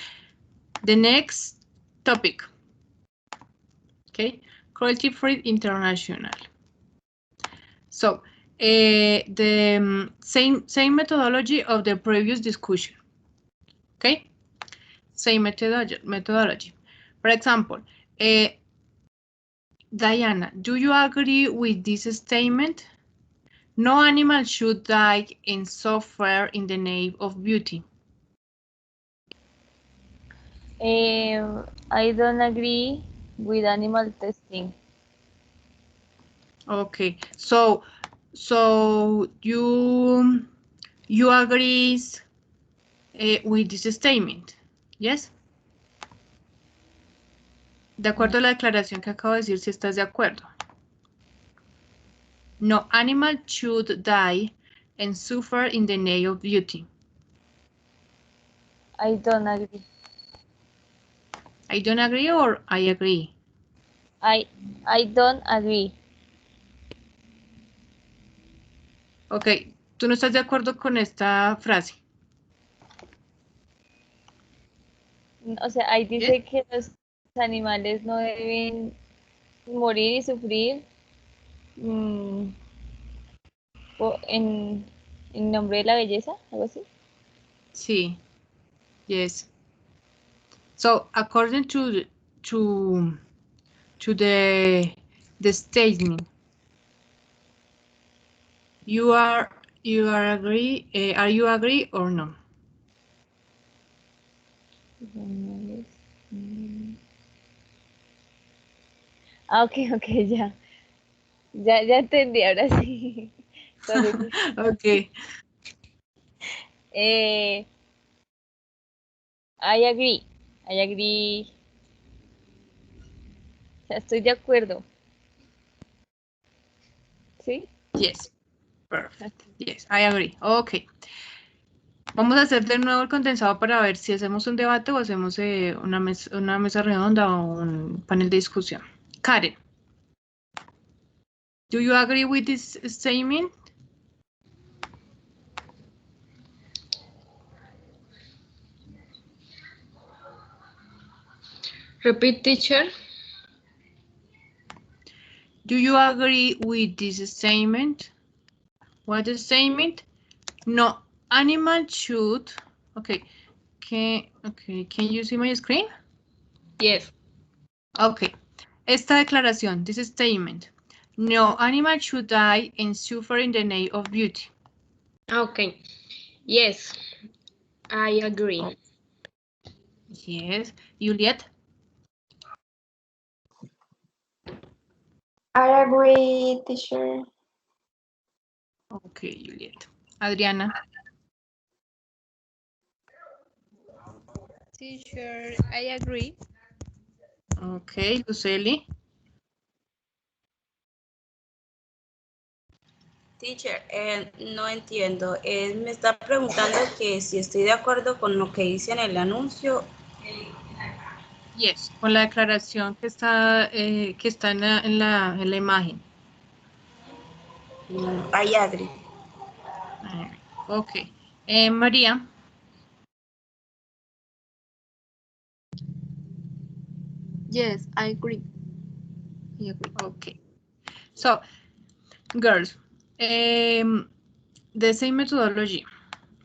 The next topic. Okay, Cruelty-Free International. So the same methodology of the previous discussion. Okay, same methodology. For example, Diana, do you agree with this statement? No animal should die and suffer in the name of beauty. I don't agree with animal testing. Okay, so you agree with this statement, yes? De acuerdo a la declaración que acabo de decir, si estás de acuerdo. No animal should die and suffer in the name of beauty. I don't agree. I don't agree or I agree? I don't agree. Ok, ¿tú no estás de acuerdo con esta frase? O sea, ahí dice que los animales no deben morir y sufrir en nombre de la belleza, algo así. Sí. Yes. So according to the statement, you are agree? Are you agree or no? Ah, ok, ya. Ya entendí, ahora sí. Okay. I agree. O sea, estoy de acuerdo. ¿Sí? Yes. Perfect. Yes, I agree. Okay. Vamos a hacer de nuevo el condensado para ver si hacemos un debate o hacemos una mesa redonda o un panel de discusión. Karen, do you agree with this statement? Repeat, teacher. Do you agree with this statement? What is statement? No animal should. Okay. Can you see my screen? Yes. Okay. Esta declaración, this statement. No animal should die and suffer in the name of beauty. Okay. Yes, I agree. Yes. Juliet? I agree, teacher. Okay, Juliet. Adriana? Teacher, I agree. Okay, Lucely? Teacher, no entiendo. Me está preguntando que si estoy de acuerdo con lo que dice en el anuncio. Yes, con la declaración que está en la imagen. I agree. Ok. María. Yes, I agree. Okay. So, girls, the same methodology.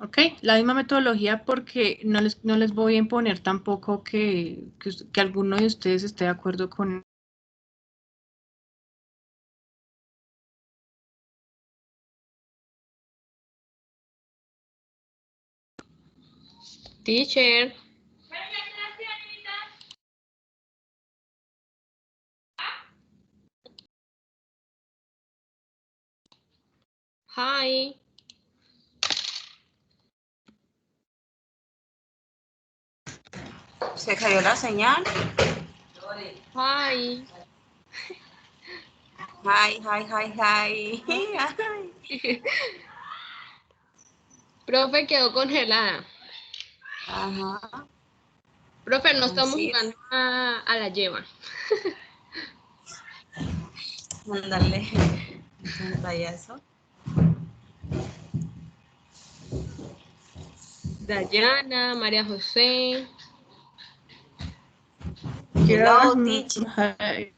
Ok, la misma metodología porque no les voy a imponer tampoco que alguno de ustedes esté de acuerdo con. Teacher. Hi. Se cayó la señal. Hi. Hi. Profe, quedó congelada. Ajá. Profe, no estamos Así es. jugando a la lleva. Ándale. Vaya eso. Dayana, María José. Hello, Yeah, teacher. hi.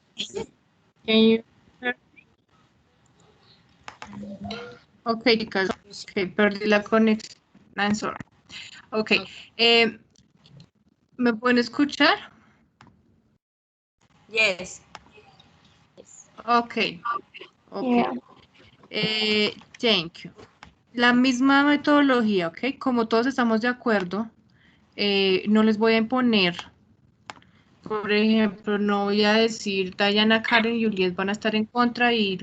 Can you hear? Okay, chicas. Okay, perdí la conexión. I'm sorry. Okay. ¿Me pueden escuchar? Yes. Okay. Okay. Yeah. Thank you. La misma metodología, ¿ok? Como todos estamos de acuerdo, no les voy a imponer. Por ejemplo, no voy a decir Dayana, Karen y Juliet van a estar en contra y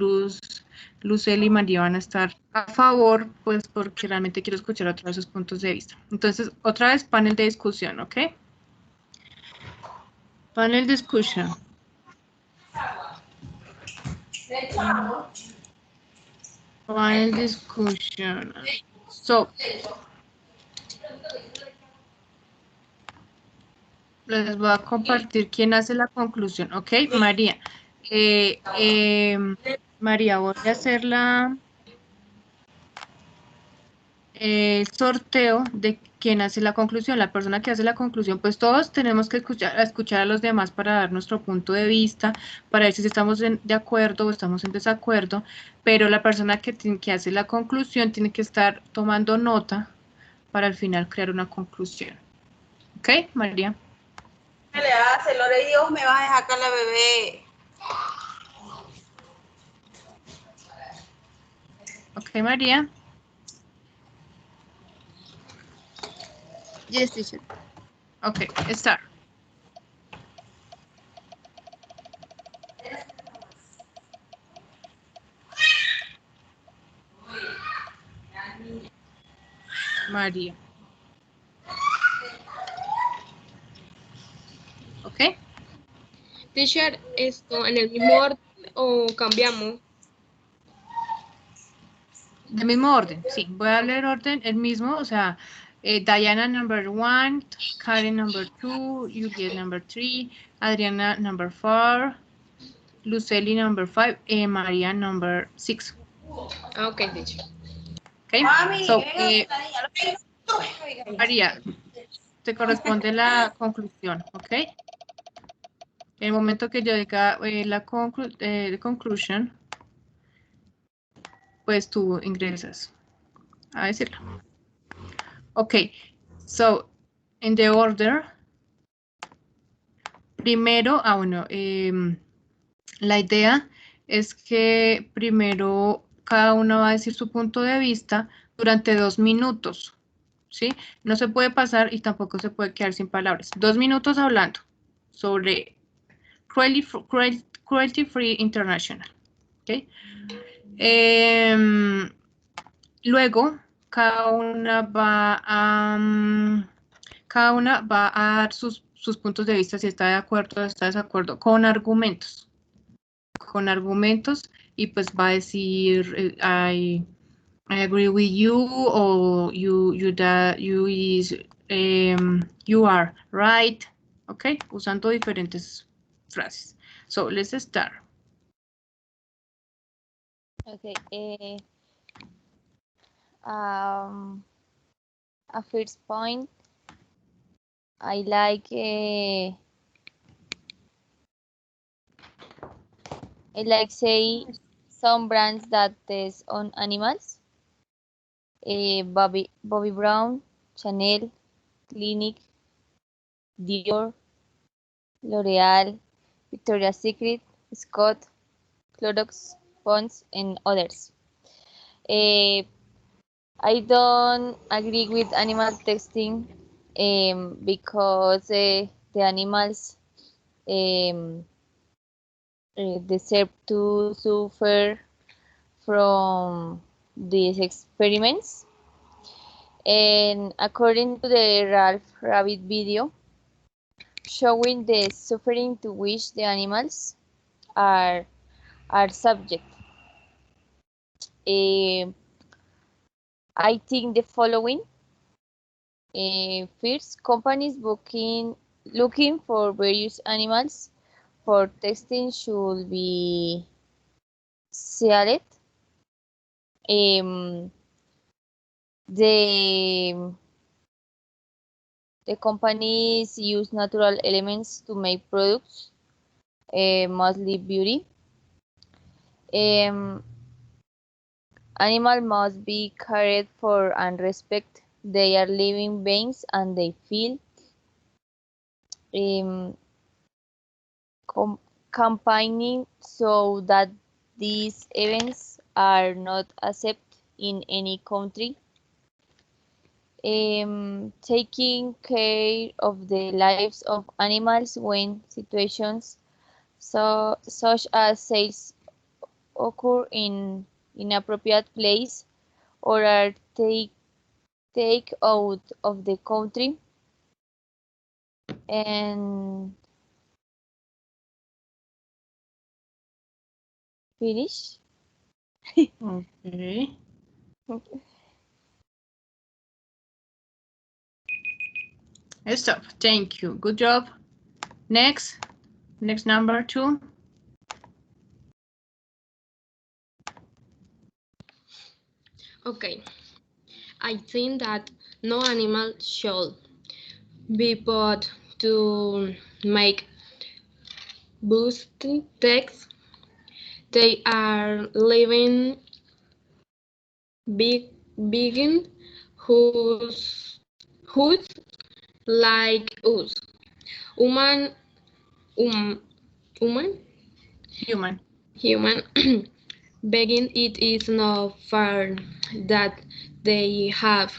Lucel y María van a estar a favor, pues porque realmente quiero escuchar otra vez sus puntos de vista. Entonces, otra vez panel de discusión, ¿ok? Panel discussion. Panel discussion. So, les voy a compartir quién hace la conclusión, ¿ok? María. María, voy a hacer el sorteo de quién hace la conclusión. La persona que hace la conclusión, pues todos tenemos que escuchar a los demás para dar nuestro punto de vista, para ver si estamos de acuerdo o estamos en desacuerdo, pero la persona que hace la conclusión tiene que estar tomando nota para al final crear una conclusión. ¿Ok, María? ¿Qué le hace? Lore, Dios, me vas a dejar acá la bebé. Ok, María. Yes, teacher. Ok, start. María. ¿Ok? Teacher, esto en el mismo orden o cambiamos. Del mismo orden, sí. Voy a leer orden el mismo, o sea, Diana number 1, Karen number 2, Juliet number 3, Adriana number 4, Luceli number 5, y María number 6. Ah, ok, teacher. Okay, Mami, so, venga, María, te corresponde la conclusión, ¿ok? En el momento que yo diga la conclusion, pues tú ingresas a decirlo. Ok, so, in the order, primero, bueno, la idea es que primero cada uno va a decir su punto de vista durante 2 minutos, ¿sí? No se puede pasar y tampoco se puede quedar sin palabras. 2 minutos hablando sobre Cruelty Free International, ¿ok? Luego, cada una va a dar sus puntos de vista, si está de acuerdo o está de desacuerdo, con argumentos, y pues va a decir, I agree with you, or you are right, ¿ok? Usando diferentes frases. So, let's start. Okay. A first point, I like say some brands that test on animals. Bobby Brown, Chanel, Clinique, Dior, L'Oreal, Victoria's Secret, Scott, Clorox, Pond's, and others. I don't agree with animal testing because the animals deserve to suffer from these experiments. And according to the Ralph Rabbit video, showing the suffering to which the animals are subject. I think the following. First, companies looking for various animals for testing should be sealed. Um, the companies use natural elements to make products, mostly beauty. Animal must be cared for and respect. They are living beings and they feel. Um, campaigning so that these events are not accepted in any country. Taking care of the lives of animals when situations such as sales occur in inappropriate place or are take out of the country and finish. Okay. Stop. Thank you. Good job. Next number 2. Okay, I think that no animal should be put to make boosting text. They are living being who's like us. Human, human, human. Begging it is not fair that they have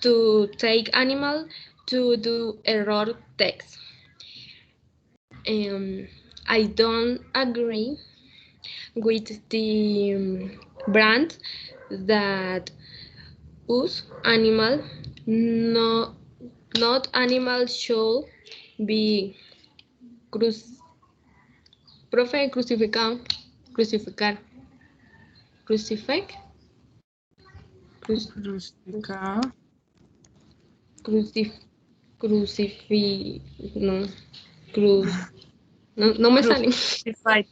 to take animal to do error text. I don't agree with the brand that use animal. No, not animal should be crucificar, crucifix, Crucificar. crucif, crucifi, no, cruz, no me sale. Crucified.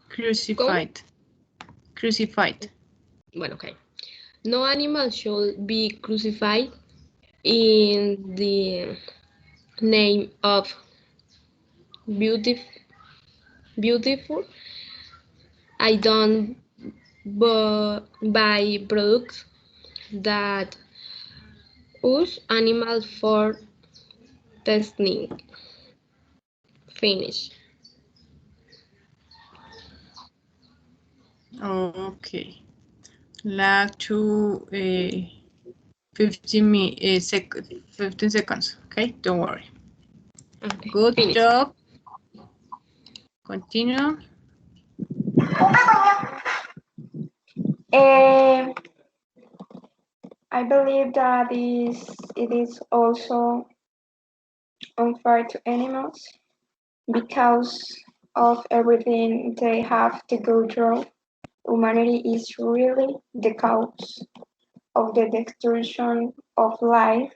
Crucified. Crucified. Bueno, okay. No animal should be crucified in the name of beautiful. I don't buy products that use animals for testing. Finish. Okay. Like to 15 seconds. Okay, don't worry. Okay, Good finish. job. Continue. I believe that it is also unfair to animals because of everything they have to go through. Humanity is really the cause of the destruction of life,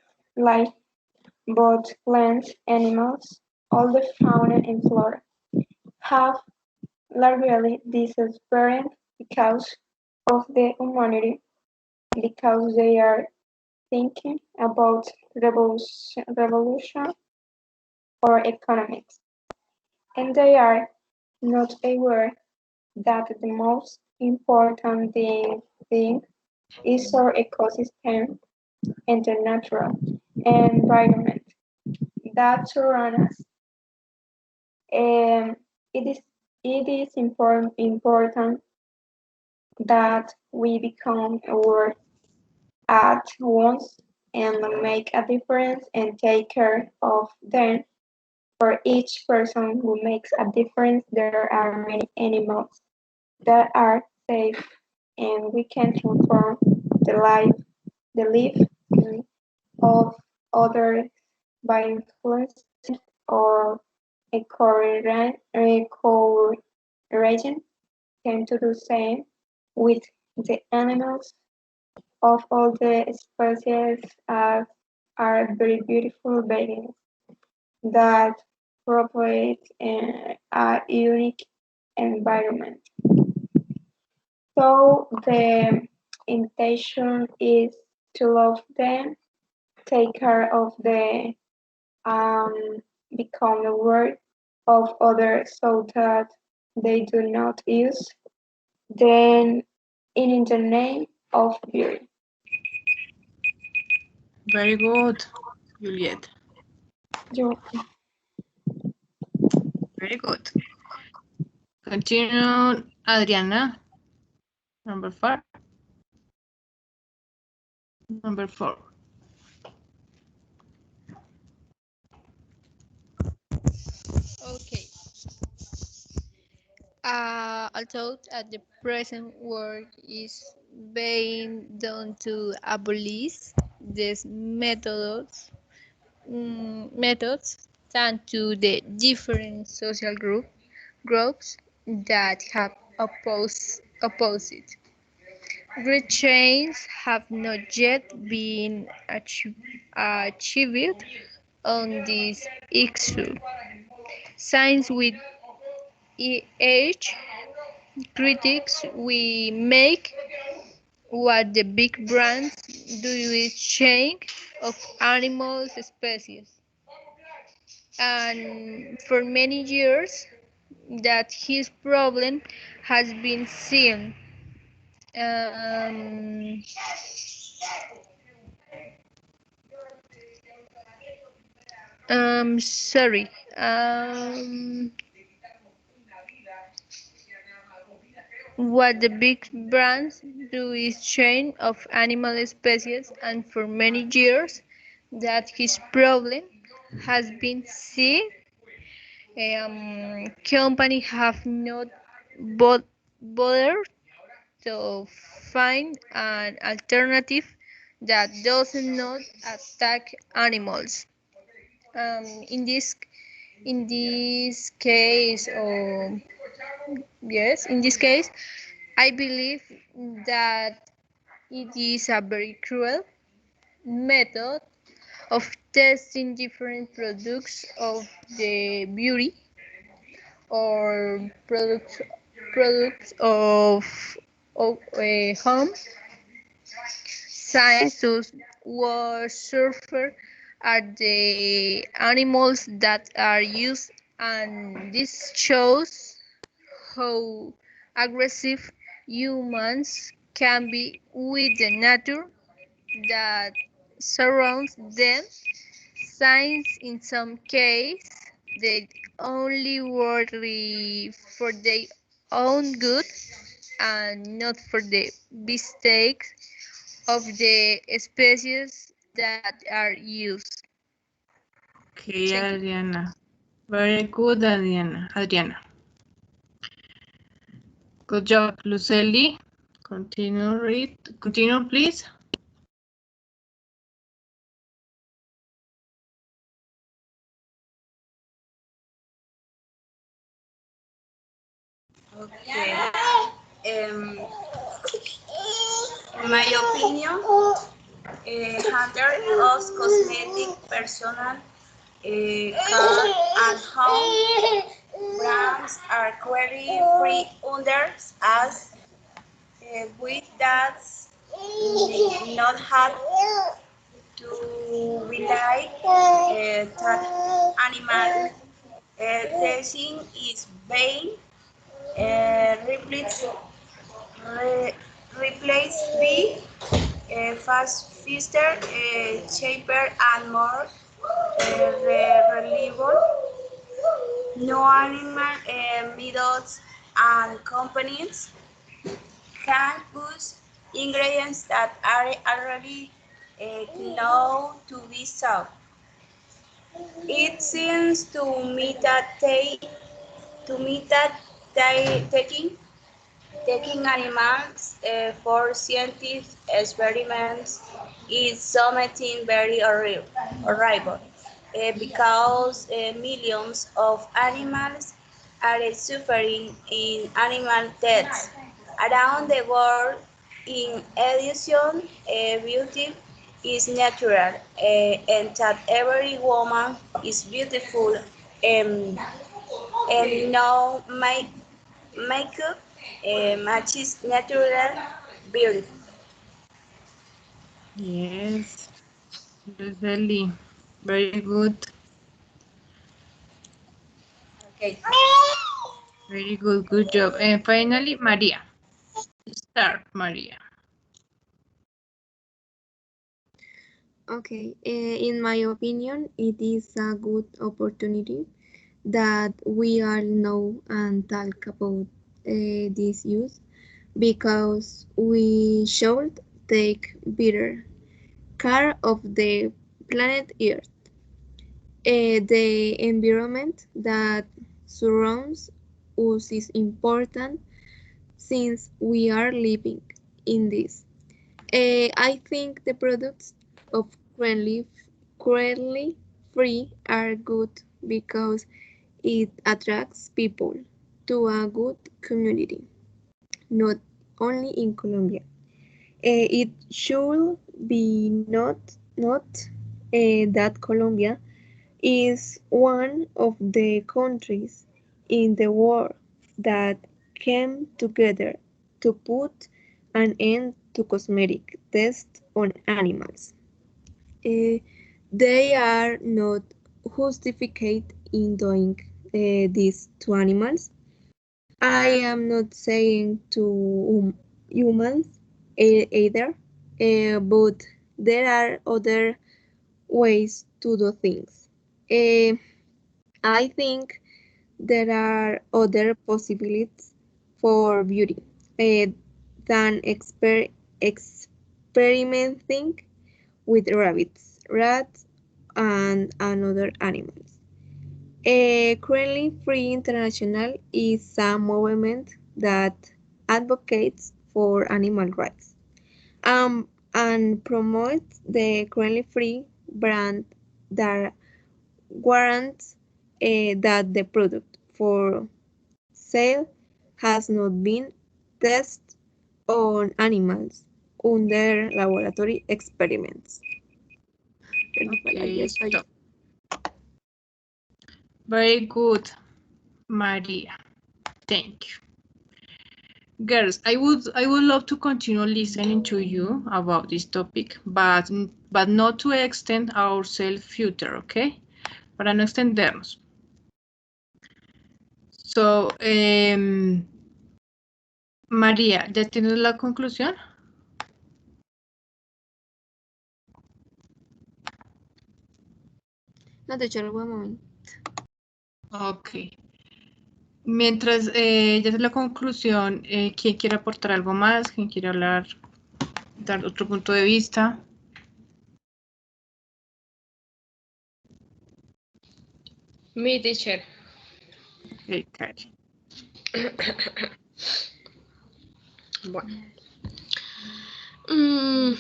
both plants, animals, all the fauna and flora have largely disappeared because of the humanity, because they are thinking about revolution or economics, and they are not aware that the most important thing is our ecosystem and the natural environment that surround us. And it is important that we become aware at once and make a difference and take care of them. For each person who makes a difference, there are many animals that are safe, and we can transform the life of others by influencing or encouraging them to do the same with The animals of all the species are very beautiful beings that provide a unique environment. So the intention is to love them, take care of the um, become aware of others so that they do not use them in the name of beauty. Very good, Juliet. You, Very good. Continue, Adriana. Number 4. Number 4. Okay. Although at the present work is being done to abolish these methods than to the different social groups that have opposed it. Great changes have not yet been achieved on this issue. Science with age critics we make what the big brands do is change of animal species. And for many years that his problem has been seen. Um, sorry. What the big brands do is change of animal species, and for many years that his problem has been seen. Company have not bothered to find an alternative that does not attack animals. In this case, or yes, in this case, I believe that it is a very cruel method of testing different products of the beauty or products of home science was surfer are the animals that are used, and this shows how aggressive humans can be with the nature that surrounds them. Science in some cases they only worry for their own good and not for the mistakes of the species that are used. Okay, Thank you. Adriana. Very good, Adriana. Good job, Luceli. Continue, please. Okay. Um, in my opinion, hundreds of cosmetic, personal, car, and home brands are query-free under us with that not have to rely that animal testing is being replaced replace be faster, cheaper, and more reliable. No animal methods and companies can use ingredients that are already known to be sold. It seems to me that taking animals for scientific experiments is something very horrible because millions of animals are suffering in animal deaths around the world. In addition, beauty is natural, and that every woman is beautiful, and no makeup matches natural beauty. Yes, Roseli, very good, Okay. very good, good job. And finally, Maria. Start, Maria. Okay, in my opinion, it is a good opportunity that we all know and talk about this use because we should take better care of the planet Earth. The environment that surrounds us is important since we are living in this. I think the products of cruelty free are good because it attracts people to a good community, not only in Colombia. It should be not that Colombia is one of the countries in the world that came together to put an end to cosmetic tests on animals. Uh, they are not justified in doing this to animals. I am not saying to humans either, but there are other ways to do things. Uh, I think there are other possibilities for beauty than experimenting with rabbits, rats, and other animals. Cruelty Free International is a movement that advocates for animal rights and promotes the cruelty-free brand that warrants that the product for sale has not been tested on animals under laboratory experiments. Okay, stop. Very good, Maria. Thank you. Girls, I would love to continue listening to you about this topic, but not to extend ourselves further, okay? Para no extendernos. So, María, ¿ya tienes la conclusión? No, teacher, one moment. Ok. Mientras ya es la conclusión, ¿quién quiere aportar algo más? ¿Quién quiere hablar, dar otro punto de vista? Me, teacher. Ok, Cari. Bueno. Mm,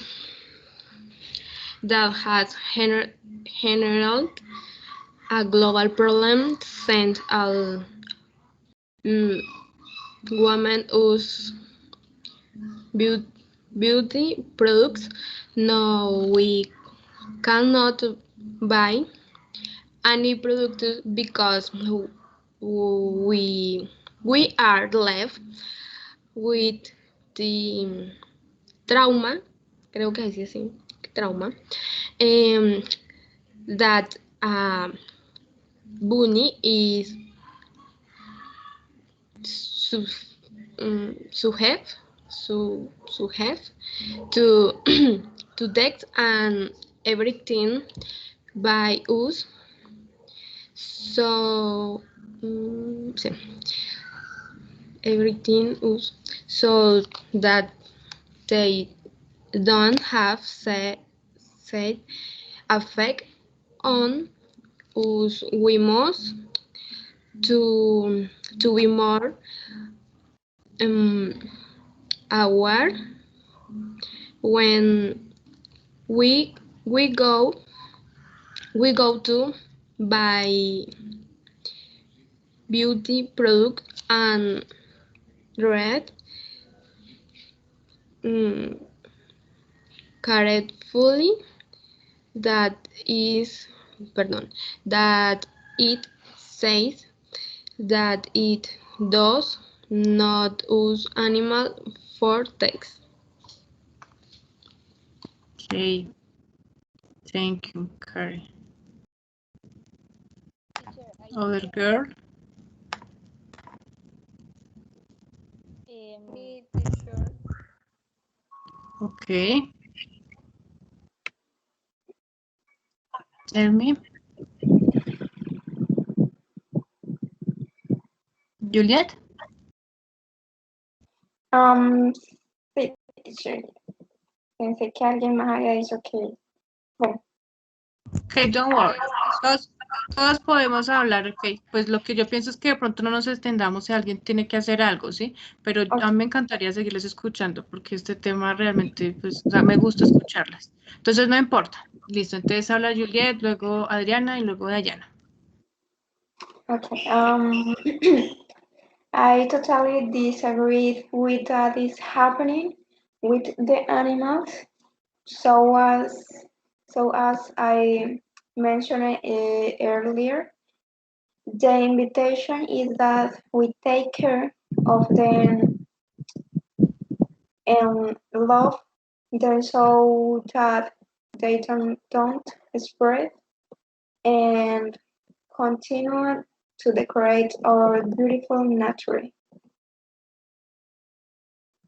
that has general a global problem since all women use beauty products. No, we cannot buy any product because we are left with the trauma, creo que así así, trauma, that bunny is have to to text and everything by us. So sí, everything us so that they don't have said effect on us. We must to be more aware when we go to buy beauty product and read carefully that it says that it does not use animal for text. Okay. Thank you, Carrie. Teacher, Other girl? Me, teacher. Okay. Tell me. Juliet? Sí, teacher. Pensé que alguien más había dicho que, bueno, Ok, don't worry. Todos podemos hablar, ok. Pues lo que yo pienso es que de pronto no nos extendamos si alguien tiene que hacer algo, ¿sí? Pero a mí me encantaría seguirles escuchando porque este tema realmente, pues, o sea, me gusta escucharlas. Entonces, no importa. Listo, entonces habla Juliet, luego Adriana y luego Dayana. okay. I totally disagree with that is happening with the animals. So as I mentioned earlier, the invitation is that we take care of them and love them so that they don't spread and continue to decorate our beautiful nature.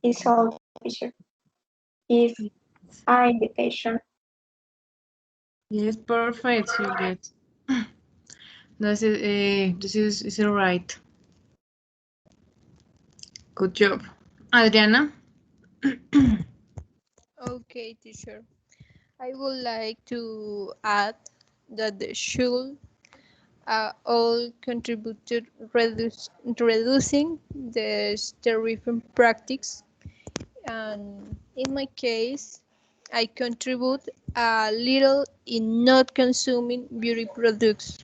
It's all teacher. Is an invitation. Yes, perfect, Juliet. This is right. Good job. Adriana? Okay, teacher. I would like to add that the should all contributed reducing the stereotyping practice. And in my case, I contribute a little in not consuming beauty products.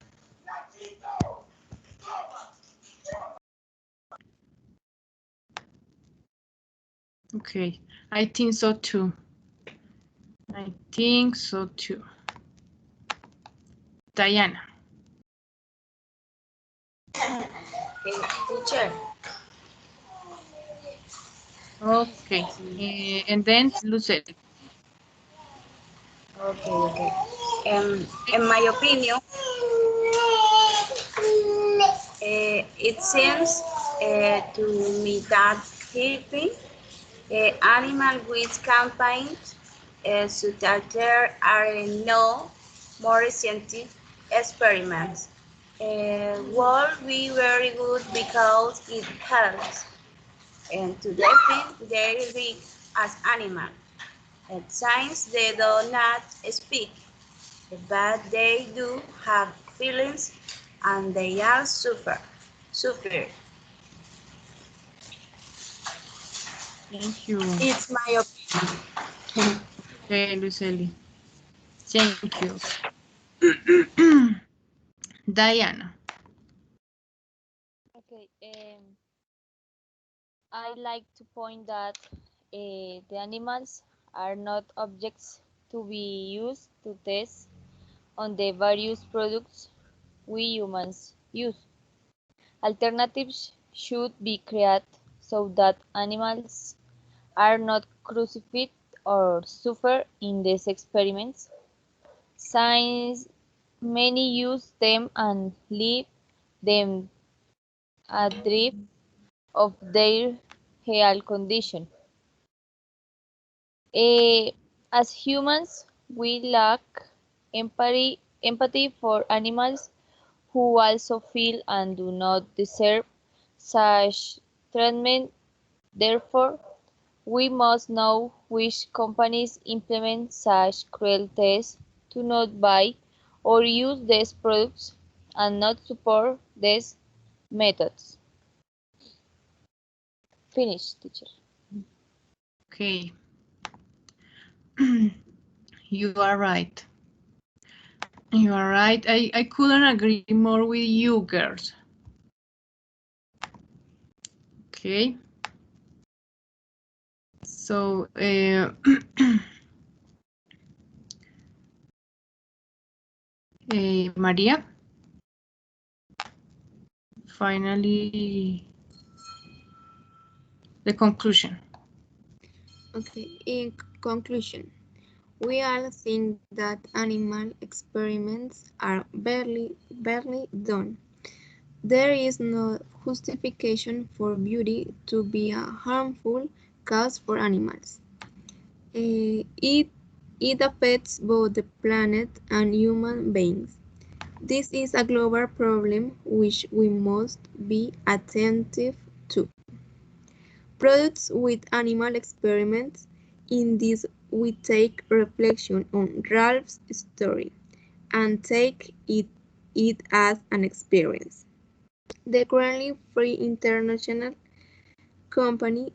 Okay, I think so too. I think so too. Diana. Teacher, Okay, and then Lucette. okay. In my opinion, it seems to me that helping animal with campaigns such as there are no more scientific experiments will be very good because it helps and to define their rights as animals. At times they do not speak, but they do have feelings and they are suffer. Thank you. It's my opinion. Okay, Lucely. Thank you. Diana. Okay, I like to point that the animals are not objects to be used to test on the various products we humans use. Alternatives should be created so that animals are not crucified or suffer in these experiments. Since many use them and leave them adrift of their health condition. As humans, we lack empathy for animals who also feel and do not deserve such treatment. Therefore, we must know which companies implement such cruel tests to not buy or use these products and not support these methods. Finish, teacher. Okay. You are right. You are right. I couldn't agree more with you girls. Okay. So Maria, finally, the conclusion. Okay, in conclusion, we all think that animal experiments are barely done. There is no justification for beauty to be a harmful cause for animals. It affects both the planet and human beings. This is a global problem which we must be attentive to. Products with animal experiments. In this we take reflection on Ralph's story and take it as an experience. The currently free international company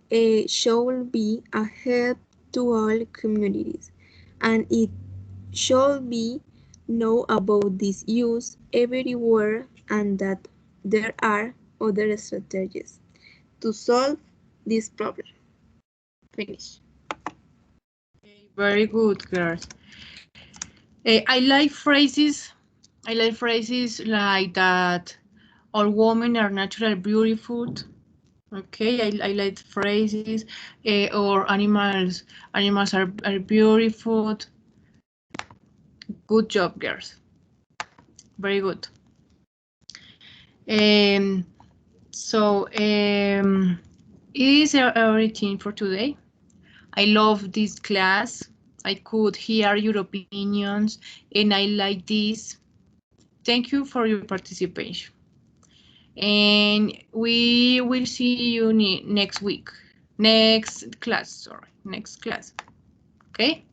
should be a help to all communities, and it should be know about this use everywhere and that there are other strategies to solve this problem. Finish. Very good, girls. I like phrases. I like phrases like that. All women are naturally beautiful. Okay, I like phrases. Or animals. Animals are beautiful. Good job, girls. Very good. So it is everything for today. I love this class. I could hear your opinions and I like this. Thank you for your participation. And we will see you next week. Next class, sorry, next class. Okay?